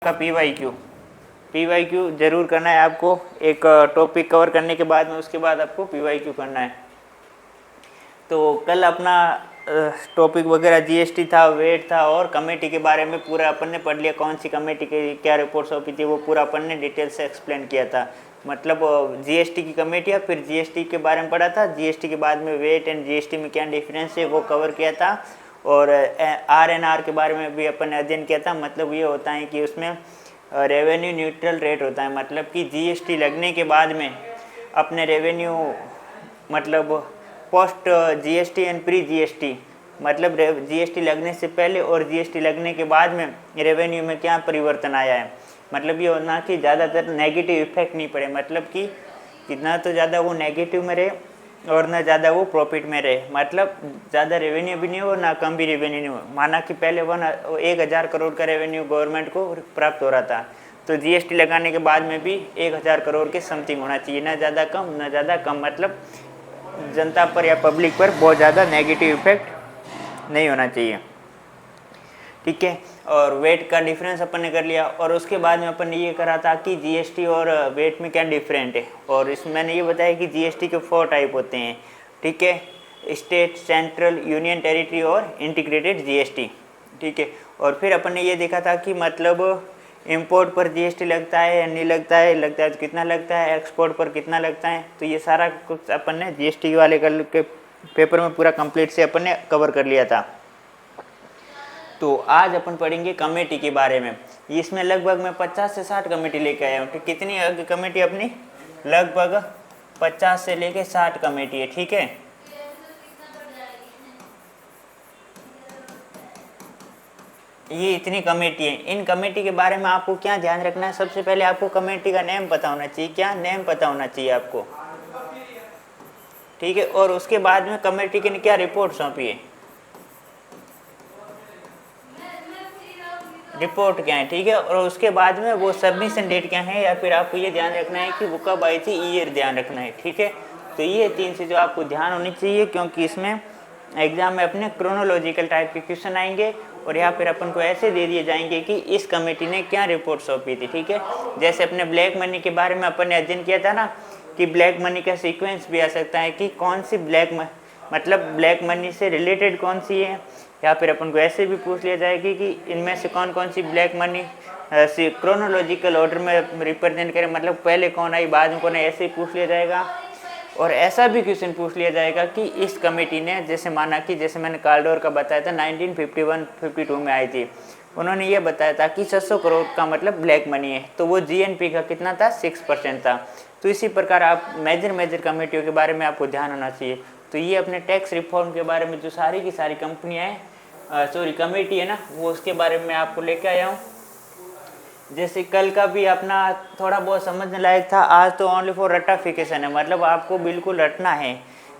का P Y Q जरूर करना है आपको। एक टॉपिक कवर करने के बाद में उसके बाद आपको पी वाई क्यू करना है। तो कल अपना टॉपिक वगैरह जीएसटी था, वेट था और कमेटी के बारे में पूरा अपन ने पढ़ लिया। कौन सी कमेटी की क्या रिपोर्ट सौंपी थी वो पूरा अपन ने डिटेल से एक्सप्लेन किया था। मतलब जीएसटी की कमेटी है, फिर जीएसटी के बारे में पढ़ा था। जीएसटी के बाद में वेट एंड जीएसटी में क्या डिफरेंस है वो कवर किया था। और आरएनआर के बारे में भी अपन ने अध्ययन किया था। मतलब ये होता है कि उसमें रेवेन्यू न्यूट्रल रेट होता है। मतलब कि जीएसटी लगने के बाद में अपने रेवेन्यू मतलब post GST and pre GST, मतलब जीएसटी लगने से पहले और जीएसटी लगने के बाद में रेवेन्यू में क्या परिवर्तन आया है। मतलब ये होना कि ज़्यादातर नेगेटिव इफेक्ट नहीं पड़े, मतलब कि कितना तो ज़्यादा वो नेगेटिव में रहे और ना ज़्यादा वो प्रॉफिट में रहे। मतलब ज़्यादा रेवेन्यू भी नहीं हो ना कम भी रेवेन्यू नहीं हो। माना कि पहले 1,000 करोड़ का रेवेन्यू गवर्नमेंट को प्राप्त हो रहा था, तो जीएसटी लगाने के बाद में भी 1,000 करोड़ के समथिंग होना चाहिए, ना ज़्यादा कम ना ज़्यादा कम। मतलब जनता पर या पब्लिक पर बहुत ज़्यादा नेगेटिव इफेक्ट नहीं होना चाहिए। ठीक है। और वेट का डिफरेंस अपन ने कर लिया और उसके बाद में अपन ने ये करा था कि जीएसटी और वेट में क्या डिफरेंट है। और इसमें मैंने ये बताया कि जीएसटी के 4 टाइप होते हैं। ठीक है, स्टेट, सेंट्रल, यूनियन टेरिटरी और इंटीग्रेटेड जीएसटी। ठीक है। और फिर अपन ने ये देखा था कि मतलब इंपोर्ट पर जीएसटी लगता है या नहीं लगता है, लगता है तो कितना लगता है, एक्सपोर्ट पर कितना लगता है। तो ये सारा कुछ अपन ने जीएसटी वाले कल के पेपर में पूरा कंप्लीट से अपन ने कवर कर लिया था। तो आज अपन पढ़ेंगे कमेटी के बारे में। इसमें लगभग मैं 50 से 60 कमेटी लेके आया हूँ। ठीक, कितनी कमेटी अपनी? लगभग 50 से लेके 60 कमेटी है। ठीक है। ये इतनी कमेटी है। इन कमेटी के बारे में आपको क्या ध्यान रखना है? सबसे पहले आपको कमेटी का नेम पता होना चाहिए। क्या नेम पता होना चाहिए आपको? ठीक है। और उसके बाद में कमेटी की ने क्या रिपोर्ट सौंपी है, रिपोर्ट क्या है। ठीक है। और उसके बाद में वो सबमिशन डेट क्या है, या फिर आपको ये ध्यान रखना है कि वो कब आई थी, ईयर ध्यान रखना है। ठीक है। तो ये 3 चीज़ें आपको ध्यान होनी चाहिए, क्योंकि इसमें एग्जाम में अपने क्रोनोलॉजिकल टाइप के क्वेश्चन आएंगे और या फिर अपन को ऐसे दे दिए जाएंगे कि इस कमेटी ने क्या रिपोर्ट सौंपी थी। ठीक है। जैसे अपने ब्लैक मनी के बारे में अपन ने अध्ययन किया था ना, कि ब्लैक मनी का सीक्वेंस भी आ सकता है कि कौन सी मतलब ब्लैक मनी से रिलेटेड कौन सी है, या फिर अपन को ऐसे भी पूछ लिया जाएगी कि इनमें से कौन कौन सी ब्लैक मनी क्रोनोलॉजिकल ऑर्डर में रिप्रेजेंट करें, मतलब पहले कौन आई बाद में कौन आई, ऐसे ही पूछ लिया जाएगा। और ऐसा भी क्वेश्चन पूछ लिया जाएगा कि इस कमेटी ने, जैसे माना कि जैसे मैंने कार्डोर का बताया था 1951-52 में आई थी, उन्होंने ये बताया था कि 600 करोड़ का मतलब ब्लैक मनी है, तो वो जीएनपी का कितना था, 6% था। तो इसी प्रकार आप मेजर कमेटियों के बारे में आपको ध्यान होना चाहिए। तो ये अपने टैक्स रिफॉर्म के बारे में जो सारी की सारी कंपनियाँ हैं, कमेटी है ना, वो उसके बारे में आपको लेके आया हूँ। जैसे कल का भी अपना थोड़ा बहुत समझने लायक था, आज तो ओनली फॉर रटाफिकेशन है। मतलब आपको बिल्कुल रटना है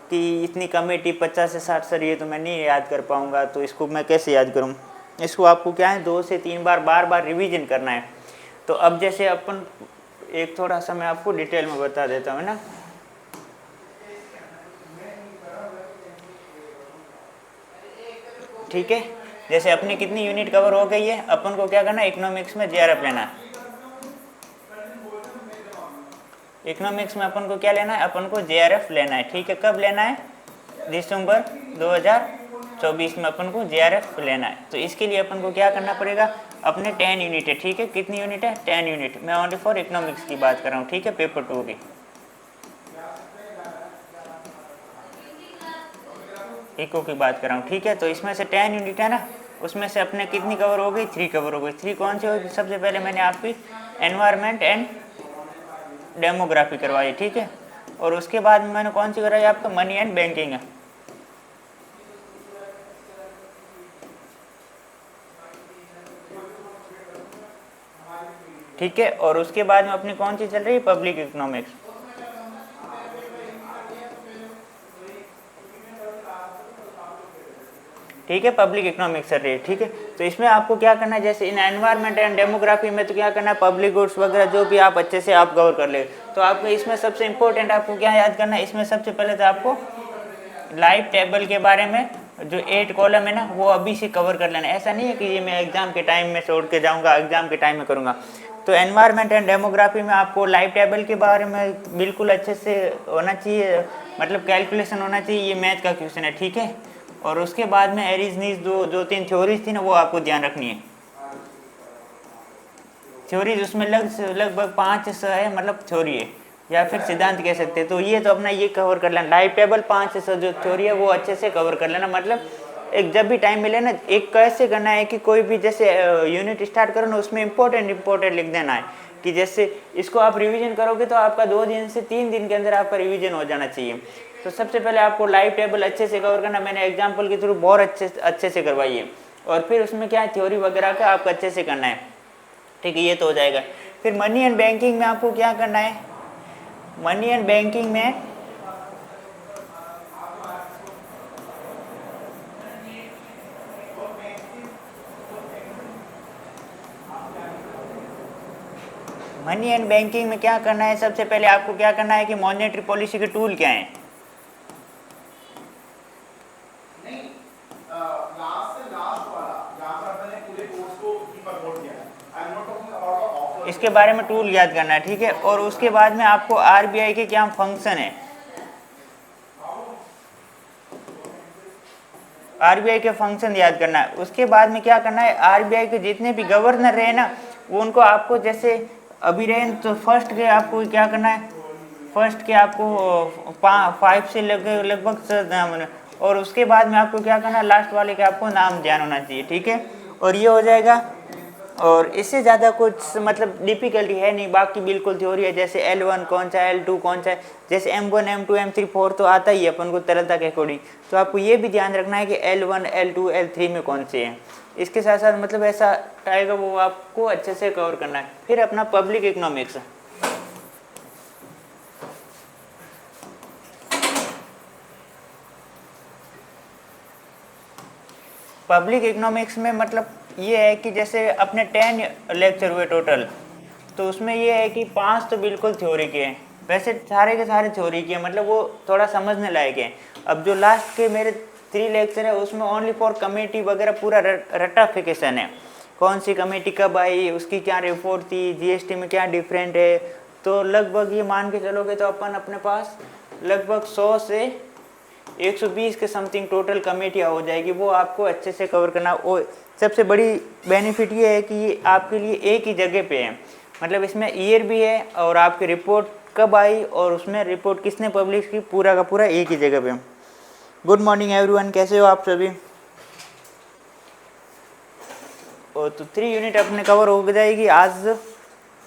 कि इतनी कमेटी 50 से 60, सर ये तो मैं नहीं याद कर पाऊँगा, तो इसको मैं कैसे याद करूँ। इसको आपको क्या है 2 से 3 बार रिवीजन करना है। तो अब जैसे अपन एक थोड़ा सा मैं आपको डिटेल में बता देता हूँ ना। ठीक है। जैसे अपनी कितनी यूनिट कवर हो गई है, अपन को क्या करना है, इकोनॉमिक्स में जेआरएफ लेना है। इकोनॉमिक्स में अपन को क्या लेना है, अपन को जेआरएफ लेना है। ठीक है। कब लेना है? दिसंबर 2024 में अपन को जेआरएफ लेना है। तो इसके लिए अपन को क्या करना पड़ेगा, अपने 10 यूनिट है। ठीक है। कितनी यूनिट है? 10 यूनिट। मैं ओनली फॉर इकोनॉमिक्स की बात कर रहा हूँ। ठीक है। पेपर 2 की इको की बात कर रहा हूँ। ठीक है। तो इसमें से 10 यूनिट है ना, उसमें से अपने कितनी कवर हो गई, 3 कवर हो गई। 3 कौन सी होगी? सबसे पहले मैंने आपकी एनवायरनमेंट एंड डेमोग्राफी करवाई। ठीक है। और उसके बाद में मैंने कौन सी कराई, आपका मनी एंड बैंकिंग है। ठीक है। और उसके बाद में अपनी कौन सी चल रही है, पब्लिक इकोनॉमिक्स। ठीक है। पब्लिक इकोनॉमिक्स चल रही है। ठीक है। तो इसमें आपको क्या करना है, जैसे इन एनवायरनमेंट एंड डेमोग्राफी में तो क्या करना है, पब्लिक गुड्स वगैरह जो भी आप अच्छे से आप कवर कर ले। तो आपको इसमें सबसे इंपॉर्टेंट आपको क्या याद करना है, इसमें सबसे पहले तो आपको लाइफ टेबल के बारे में जो 8 कॉलम है ना वो अभी से कवर कर लेना। ऐसा नहीं है कि ये मैं एग्जाम के टाइम में छोड़ के जाऊंगा, एग्जाम के टाइम में करूंगा। तो एनवायरनमेंट एंड डेमोग्राफी में आपको लाइफ टेबल के बारे में बिल्कुल अच्छे से होना चाहिए, मतलब कैलकुलेशन होना चाहिए। ये मैथ का क्वेश्चन है, ठीक है। और उसके बाद में एरिजनीज जो 3 थ्योरीज थी ना वो आपको ध्यान रखनी है। थ्योरीज उसमें लगभग 5 है, मतलब थ्योरी है या फिर सिद्धांत कह सकते हैं। तो ये तो अपना ये कवर कर लेना, लाइफ टेबल 5 जो थ्योरी है वो अच्छे से कवर कर लेना। मतलब एक जब भी टाइम मिले ना, एक कैसे करना है कि कोई भी जैसे यूनिट स्टार्ट करो ना उसमें इंपॉर्टेंट लिख देना है कि जैसे इसको आप रिवीजन करोगे तो आपका 2 दिन से 3 दिन के अंदर आपका रिवीजन हो जाना चाहिए। तो सबसे पहले आपको लाइफ टेबल अच्छे से कवर करना। मैंने एग्जाम्पल के थ्रू बहुत अच्छे से करवाई है। और फिर उसमें क्या है, थ्योरी वगैरह का आपको अच्छे से करना है, ठीक है। ये तो हो जाएगा। फिर मनी एंड बैंकिंग में आपको क्या करना है, मनी एंड बैंकिंग में क्या करना है, सबसे पहले आपको क्या करना है कि मॉनेटरी पॉलिसी के टूल क्या हैं। इसके बारे में टूल याद करना है, ठीक है। और उसके बाद में आपको आरबीआई के क्या फंक्शन है, आरबीआई के फंक्शन याद करना है। उसके बाद में क्या करना है, आरबीआई के जितने भी गवर्नर रहे ना वो उनको आपको जैसे अभी रहे तो फर्स्ट के आपको क्या करना है, फर्स्ट के आपको 5 से लगभग और उसके बाद में आपको क्या करना है, लास्ट वाले के आपको नाम ध्यान होना चाहिए, ठीक है। और ये हो जाएगा। और इससे ज़्यादा कुछ मतलब डिफ़िकल्टी है नहीं, बाकी बिल्कुल थ्योरी है। जैसे L1 कौन सा है, L2 कौन सा है, जैसे M1 M2 M3 4 तो आता ही है अपन को तरलता के अकॉर्डिंग। तो आपको ये भी ध्यान रखना है कि L1 L2 L3 में कौन से हैं। इसके साथ साथ मतलब ऐसा आएगा वो आपको अच्छे से कवर करना है। फिर अपना पब्लिक इकोनॉमिक्स, पब्लिक इकोनॉमिक्स में मतलब ये है कि जैसे अपने 10 लेक्चर हुए टोटल, तो उसमें ये है कि 5 तो बिल्कुल थ्योरी के हैं, वैसे सारे के सारे थ्योरी के हैं, मतलब वो थोड़ा समझने लायक है। अब जो लास्ट के मेरे 3 लेक्चर है उसमें ओनली फॉर कमेटी वगैरह पूरा रटाफिकेशन है, कौन सी कमेटी कब आई, उसकी क्या रिपोर्ट थी, जीएसटी में क्या डिफरेंट है। तो लगभग ये मान के चलोगे तो अपन अपने पास लगभग 100 से 120 के समथिंग टोटल कमेटियाँ हो जाएगी, वो आपको अच्छे से कवर करना। वो सबसे बड़ी बेनिफिट ये है कि ये आपके लिए एक ही जगह पे है, मतलब इसमें ईयर भी है और आपकी रिपोर्ट कब आई और उसमें रिपोर्ट किसने पब्लिश की, पूरा का पूरा एक ही जगह पे। गुड मॉर्निंग एवरीवन, कैसे हो आप सभी। और तो 3 यूनिट अपने कवर हो जाएगी आज।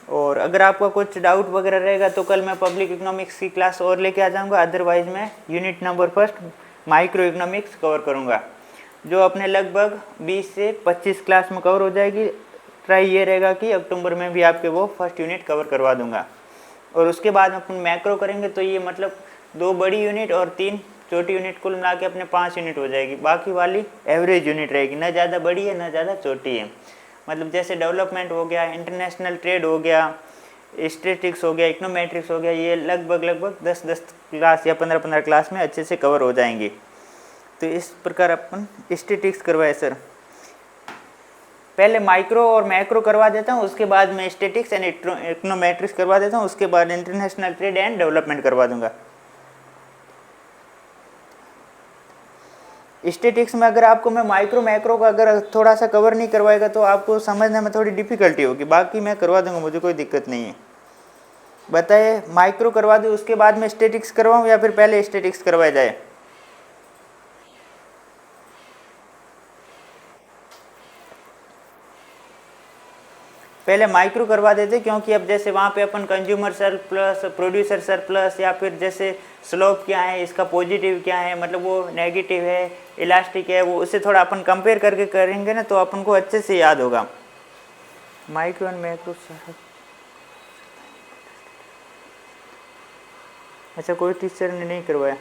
और अगर आपका कुछ डाउट वगैरह रहेगा तो कल मैं पब्लिक इकोनॉमिक्स की क्लास और लेके आ जाऊंगा, अदरवाइज मैं unit number 1 micro economics cover करूंगा, जो अपने लगभग 20 से 25 क्लास में कवर हो जाएगी। ट्राई ये रहेगा कि अक्टूबर में भी आपके वो फर्स्ट यूनिट कवर करवा दूंगा। और उसके बाद अपन मैक्रो करेंगे तो ये मतलब 2 बड़ी यूनिट और 3 छोटी यूनिट कुल मिला के अपने 5 यूनिट हो जाएगी। बाकी वाली एवरेज यूनिट रहेगी, ना ज़्यादा बड़ी है ना ज़्यादा छोटी है। मतलब जैसे डेवलपमेंट हो गया, इंटरनेशनल ट्रेड हो गया, स्टैटिस्टिक्स हो गया, इकोनोमेट्रिक्स हो गया, ये लगभग 10-10 क्लास या 15-15 क्लास में अच्छे से कवर हो जाएंगे। तो इस प्रकार अपन स्टैटिस्टिक्स करवाए सर। पहले माइक्रो और मैक्रो करवा देता हूँ, उसके बाद मैं स्टैटिस्टिक्स एंड इकोनोमेट्रिक्स करवा देता हूँ, उसके बाद इंटरनेशनल ट्रेड एंड डेवलपमेंट करवा दूंगा। स्टैटिस्टिक्स में अगर आपको मैं माइक्रो मैक्रो का अगर थोड़ा सा कवर नहीं करवाएगा तो आपको समझने में थोड़ी डिफिकल्टी होगी, बाकी मैं करवा दूंगा, मुझे कोई दिक्कत नहीं है। बताइए माइक्रो करवा दूँ उसके बाद में स्टैटिस्टिक्स करवाऊँ या फिर पहले स्टैटिस्टिक्स करवाया जाए। पहले माइक्रो करवा देते, क्योंकि अब जैसे वहाँ पे अपन कंज्यूमर सरप्लस, प्रोड्यूसर सरप्लस, या फिर जैसे स्लोप क्या है, इसका पॉजिटिव क्या है, मतलब वो नेगेटिव है, इलास्टिक है, वो उससे थोड़ा अपन कंपेयर करके करेंगे ना तो अपन को अच्छे से याद होगा। माइक्रो एंड मैक्रो अच्छा कोई टीचर ने नहीं करवाया,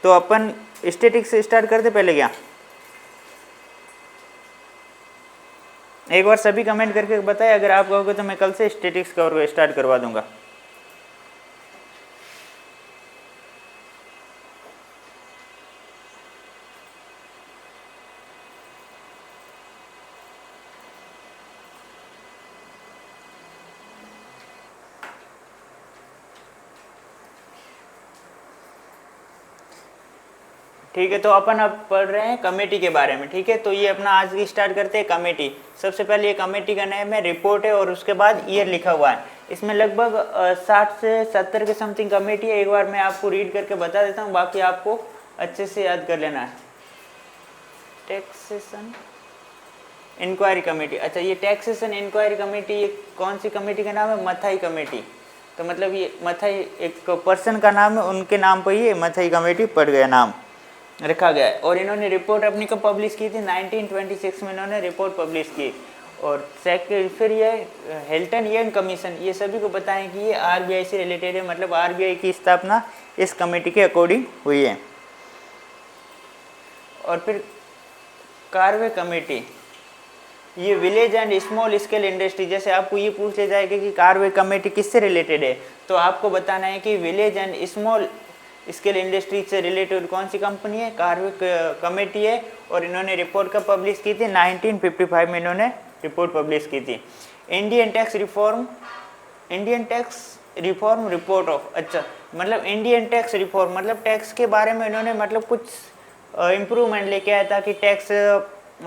तो अपन स्टैटिक्स से स्टार्ट करते पहले क्या। एक बार सभी कमेंट करके बताएं, अगर आप कहोगे तो मैं कल से स्टैटिक्स कवर स्टार्ट करवा दूंगा। ठीक है, तो अपन अब पढ़ रहे हैं कमेटी के बारे में। ठीक है, तो ये अपना आज की स्टार्ट करते हैं कमेटी। सबसे पहले ये कमेटी का नेम है, रिपोर्ट है और उसके बाद ईयर लिखा हुआ है। इसमें लगभग 60 से 70 के समथिंग कमेटी है। एक बार मैं आपको रीड करके बता देता हूँ, बाकी आपको अच्छे से याद कर लेना है। टैक्सेशन इंक्वायरी कमेटी, अच्छा ये टैक्सेशन इंक्वायरी कमेटी ये कौन सी कमेटी का नाम है? मथाई कमेटी। तो मतलब ये मथाई एक पर्सन का नाम है, उनके नाम पर ये मथाई कमेटी पड़ गया, नाम रखा गया है। और इन्होंने रिपोर्ट अपनी कब पब्लिश की थी? 1926 में इन्होंने रिपोर्ट पब्लिश की। और फिर ये हिल्टन यंग कमीशन, ये सभी को बताएं कि ये आरबीआई से रिलेटेड है, मतलब आरबीआई की स्थापना इस कमेटी के अकॉर्डिंग हुई है। और फिर कार्वे कमेटी, ये village and small scale industry, जैसे आपको ये पूछ लिया जाएगा कि कार्वे कमेटी किससे रिलेटेड है, तो आपको बताना है कि village and small scale industry से रिलेटेड कौन सी कंपनी है? कार्वे कमेटी है। और इन्होंने रिपोर्ट कब पब्लिश की थी? 1955 में इन्होंने रिपोर्ट पब्लिश की थी। Indian tax reform report of, अच्छा मतलब इंडियन टैक्स रिफॉर्म मतलब टैक्स के बारे में इन्होंने मतलब कुछ इम्प्रूवमेंट लेके आया था कि टैक्स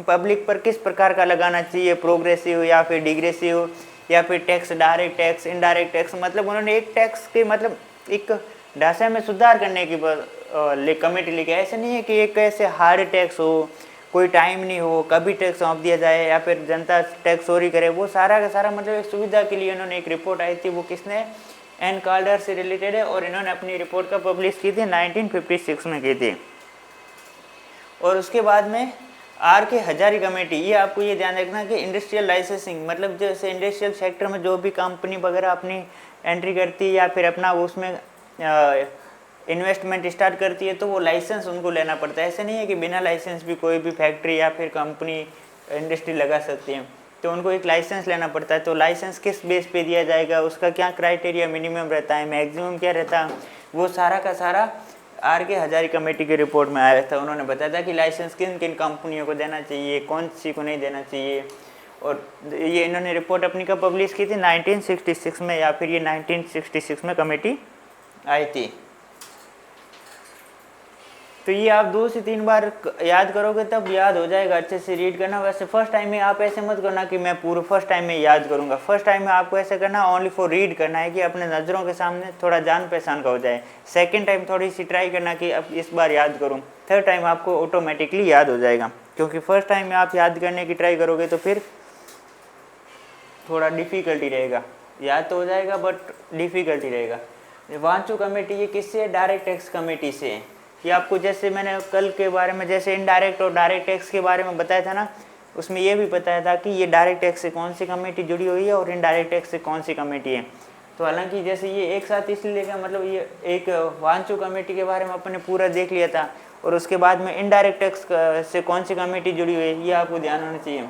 पब्लिक पर किस प्रकार का लगाना चाहिए, प्रोग्रेसिव या फिर डिग्रेसिव या फिर tax direct tax, indirect tax, मतलब उन्होंने एक टैक्स के मतलब एक ढांचे में सुधार करने की कमेटी लेके। ऐसे नहीं है कि एक ऐसे हार्ड टैक्स हो, कोई टाइम नहीं हो, कभी टैक्स सौंप दिया जाए या फिर जनता टैक्स चोरी करे, वो सारा का सारा मतलब एक सुविधा के लिए इन्होंने एक रिपोर्ट आई थी, वो किसने? एन कार्टर से रिलेटेड है। और इन्होंने अपनी रिपोर्ट का पब्लिश की थी 1956 में की थी। और उसके बाद में आर के हजारी कमेटी, ये आपको ये ध्यान रखना कि इंडस्ट्रियल लाइसेंसिंग, मतलब जैसे इंडस्ट्रियल सेक्टर में जो भी कंपनी वगैरह अपनी एंट्री करती है या फिर अपना उसमें इन्वेस्टमेंट स्टार्ट करती है, तो वो लाइसेंस उनको लेना पड़ता है। ऐसे नहीं है कि बिना लाइसेंस भी कोई भी फैक्ट्री या फिर कंपनी इंडस्ट्री लगा सकती है, तो उनको एक लाइसेंस लेना पड़ता है। तो लाइसेंस किस बेस पे दिया जाएगा, उसका क्या क्राइटेरिया मिनिमम रहता है, मैक्सिमम क्या रहता है, वो सारा का सारा आर के हजारी कमेटी की रिपोर्ट में आया था। उन्होंने बताया था कि लाइसेंस किन किन कंपनियों को देना चाहिए, कौन सी को नहीं देना चाहिए। और ये इन्होंने रिपोर्ट अपनी कब पब्लिश की थी? 1966 में, या फिर ये 1966 में कमेटी आई थी। तो ये आप 2 से 3 बार याद करोगे तब याद हो जाएगा, अच्छे से रीड करना। वैसे फर्स्ट टाइम में आप ऐसे मत करना कि मैं पूरा फर्स्ट टाइम में याद करूंगा। फर्स्ट टाइम में आपको ऐसे करना, ओनली फॉर रीड करना है कि अपने नज़रों के सामने थोड़ा जान पहचान का हो जाए। सेकंड टाइम थोड़ी सी ट्राई करना कि अब इस बार याद करूँ। थर्ड टाइम आपको ऑटोमेटिकली याद हो जाएगा, क्योंकि फर्स्ट टाइम में आप याद करने की ट्राई करोगे तो फिर थोड़ा डिफ़िकल्टी रहेगा। याद तो हो जाएगा बट डिफ़िकल्टी रहेगा। वांचू कमेटी ये किससे है? डायरेक्ट टैक्स कमेटी से है। ये आपको जैसे मैंने कल के बारे में जैसे इनडायरेक्ट और डायरेक्ट टैक्स के बारे में बताया था ना, उसमें ये भी बताया था कि ये डायरेक्ट टैक्स से कौन सी कमेटी जुड़ी हुई है और इनडायरेक्ट टैक्स से कौन सी कमेटी है। तो हालांकि जैसे ये एक साथ इसलिए लेगा, मतलब ये एक वांचू कमेटी के बारे में अपने पूरा देख लिया था, और उसके बाद में इनडायरेक्ट टैक्स से कौन सी कमेटी जुड़ी हुई है ये आपको ध्यान होना चाहिए।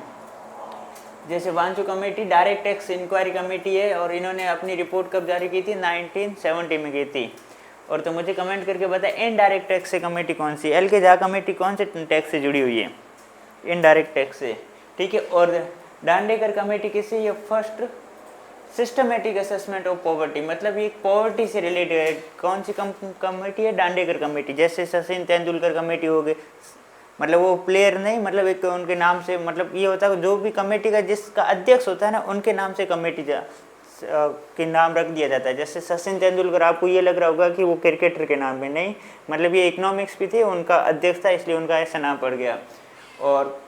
जैसे Wanchoo committee direct tax inquiry committee है, और इन्होंने अपनी रिपोर्ट कब जारी की थी? 1970 में की थी। और तो मुझे कमेंट करके बताएं इनडायरेक्ट टैक्स से कमेटी कौन सी? एल के झा कमेटी कौन से टैक्स से जुड़ी हुई है? इनडायरेक्ट टैक्स से, ठीक है। और दांडेकर कमेटी किससे? ये first systematic assessment of poverty, मतलब ये पॉवर्टी से रिलेटेड है। कौन सी कमेटी है? दांडेकर कमेटी। जैसे सचिन तेंदुलकर कमेटी हो गई, मतलब वो प्लेयर नहीं, मतलब एक उनके नाम से, मतलब ये होता है जो भी कमेटी का जिसका अध्यक्ष होता है ना, उनके नाम से कमेटी के नाम रख दिया जाता है। जैसे सचिन तेंदुलकर, आपको ये लग रहा होगा कि वो क्रिकेटर के नाम में नहीं, मतलब ये इकोनॉमिक्स भी थे, उनका अध्यक्ष था, इसलिए उनका ऐसा नाम पड़ गया। और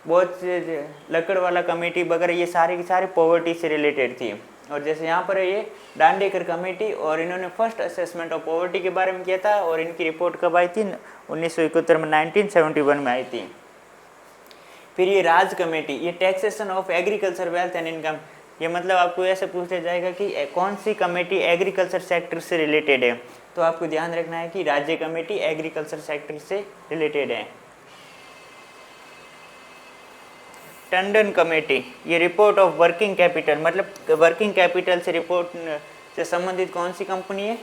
बहुत से लकड़वाला कमेटी वगैरह ये सारी की सारी पॉवर्टी से रिलेटेड थी। और जैसे यहाँ पर है ये दांडेकर कमेटी, और इन्होंने फर्स्ट असेसमेंट ऑफ पॉवर्टी के बारे में किया था, और इनकी रिपोर्ट कब आई थी? 1971 में, 1971 में आई थी। फिर ये राज कमेटी, ये taxation of agriculture wealth and income, ये मतलब आपको ऐसे पूछा जाएगा कि कौन सी कमेटी एग्रीकल्चर सेक्टर से रिलेटेड है, तो आपको ध्यान रखना है कि राज्य कमेटी एग्रीकल्चर सेक्टर से रिलेटेड है। टंडन कमेटी, ये रिपोर्ट ऑफ वर्किंग कैपिटल, मतलब वर्किंग कैपिटल से रिपोर्ट से संबंधित कौन सी कंपनी है?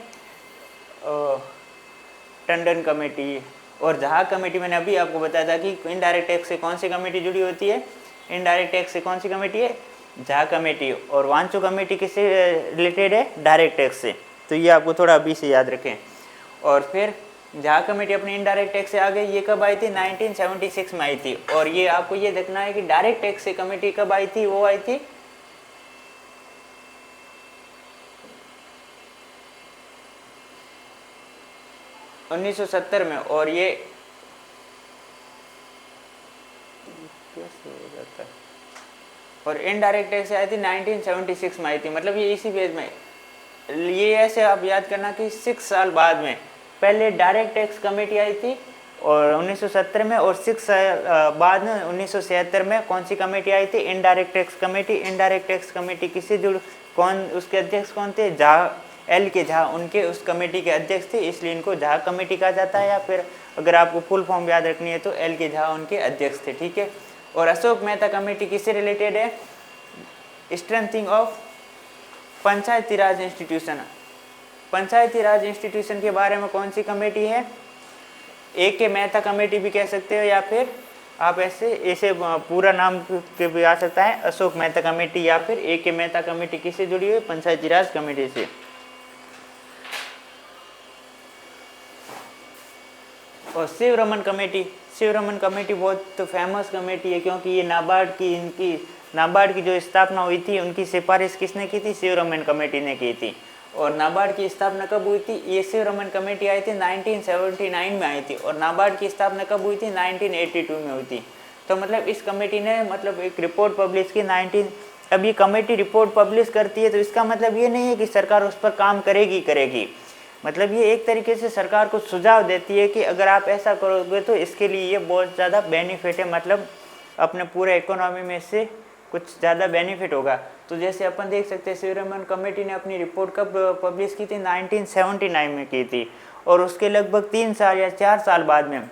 टंडन कमेटी। और झा कमेटी, मैंने अभी आपको बताया था कि इनडायरेक्ट टैक्स से कौन सी कमेटी जुड़ी होती है? इनडायरेक्ट टैक्स से कौन सी कमेटी है? झा कमेटी। और वांचू कमेटी किससे रिलेटेड है? डायरेक्ट टैक्स से। तो ये आपको थोड़ा अभी से याद रखें। और फिर झा कमेटी अपनी इनडायरेक्ट टैक्स से आ गई। ये कब आई थी? 1976 में आई थी। और ये आपको ये देखना है कि डायरेक्ट टैक्स से कमेटी कब आई थी? वो आई थी 1970 में। और ये कैसे हो जाता है? और इनडायरेक्ट टैक्स से आई थी 1976 में आई थी। मतलब ये इसी फेज में, ये ऐसे आप याद करना कि 6 साल बाद में पहले डायरेक्ट टैक्स कमेटी आई थी और 1970 में, और 6 साल बाद में 1976 में कौन सी कमेटी आई थी? Indirect tax committee. Indirect tax committee किससे जुड़, कौन उसके अध्यक्ष कौन थे? झा, एल के झा उनके उस कमेटी के अध्यक्ष थे, इसलिए इनको झा कमेटी कहा जाता है। या फिर अगर आपको फुल फॉर्म याद रखनी है तो एल के झा उनके अध्यक्ष थे, ठीक है। और अशोक मेहता कमेटी किससे रिलेटेड है? Strengthening of Panchayati Raj institution. Panchayati Raj institution के बारे में कौन सी कमेटी है? ए के मेहता कमेटी भी कह सकते हो, या फिर आप ऐसे पूरा नाम के भी आ सकता है, अशोक मेहता कमेटी या फिर ए के मेहता कमेटी। किससे जुड़ी हुई? पंचायती राज कमेटी से। और शिवरमन कमेटी, शिवरमन कमेटी बहुत फेमस कमेटी है क्योंकि ये नाबार्ड की जो स्थापना हुई थी उनकी सिफारिश किसने की थी? शिवरमन कमेटी ने की थी। और नाबार्ड की स्थापना कब हुई थी? ये शिवरमन कमेटी आई थी 1979 में आई थी। और नाबार्ड की स्थापना कब हुई थी? 1982 में हुई थी। तो मतलब इस कमेटी ने मतलब एक रिपोर्ट पब्लिश की अब ये कमेटी रिपोर्ट पब्लिश करती है तो इसका मतलब ये नहीं है कि सरकार उस पर काम करेगी। मतलब ये एक तरीके से सरकार को सुझाव देती है कि अगर आप ऐसा करोगे तो इसके लिए ये बहुत ज़्यादा बेनिफिट है, मतलब अपने पूरे इकोनॉमी में से कुछ ज़्यादा बेनिफिट होगा। तो जैसे अपन देख सकते हैं शिवरमन कमेटी ने अपनी रिपोर्ट कब पब्लिश की थी? 1979 में की थी। और उसके लगभग 3 साल या 4 साल बाद में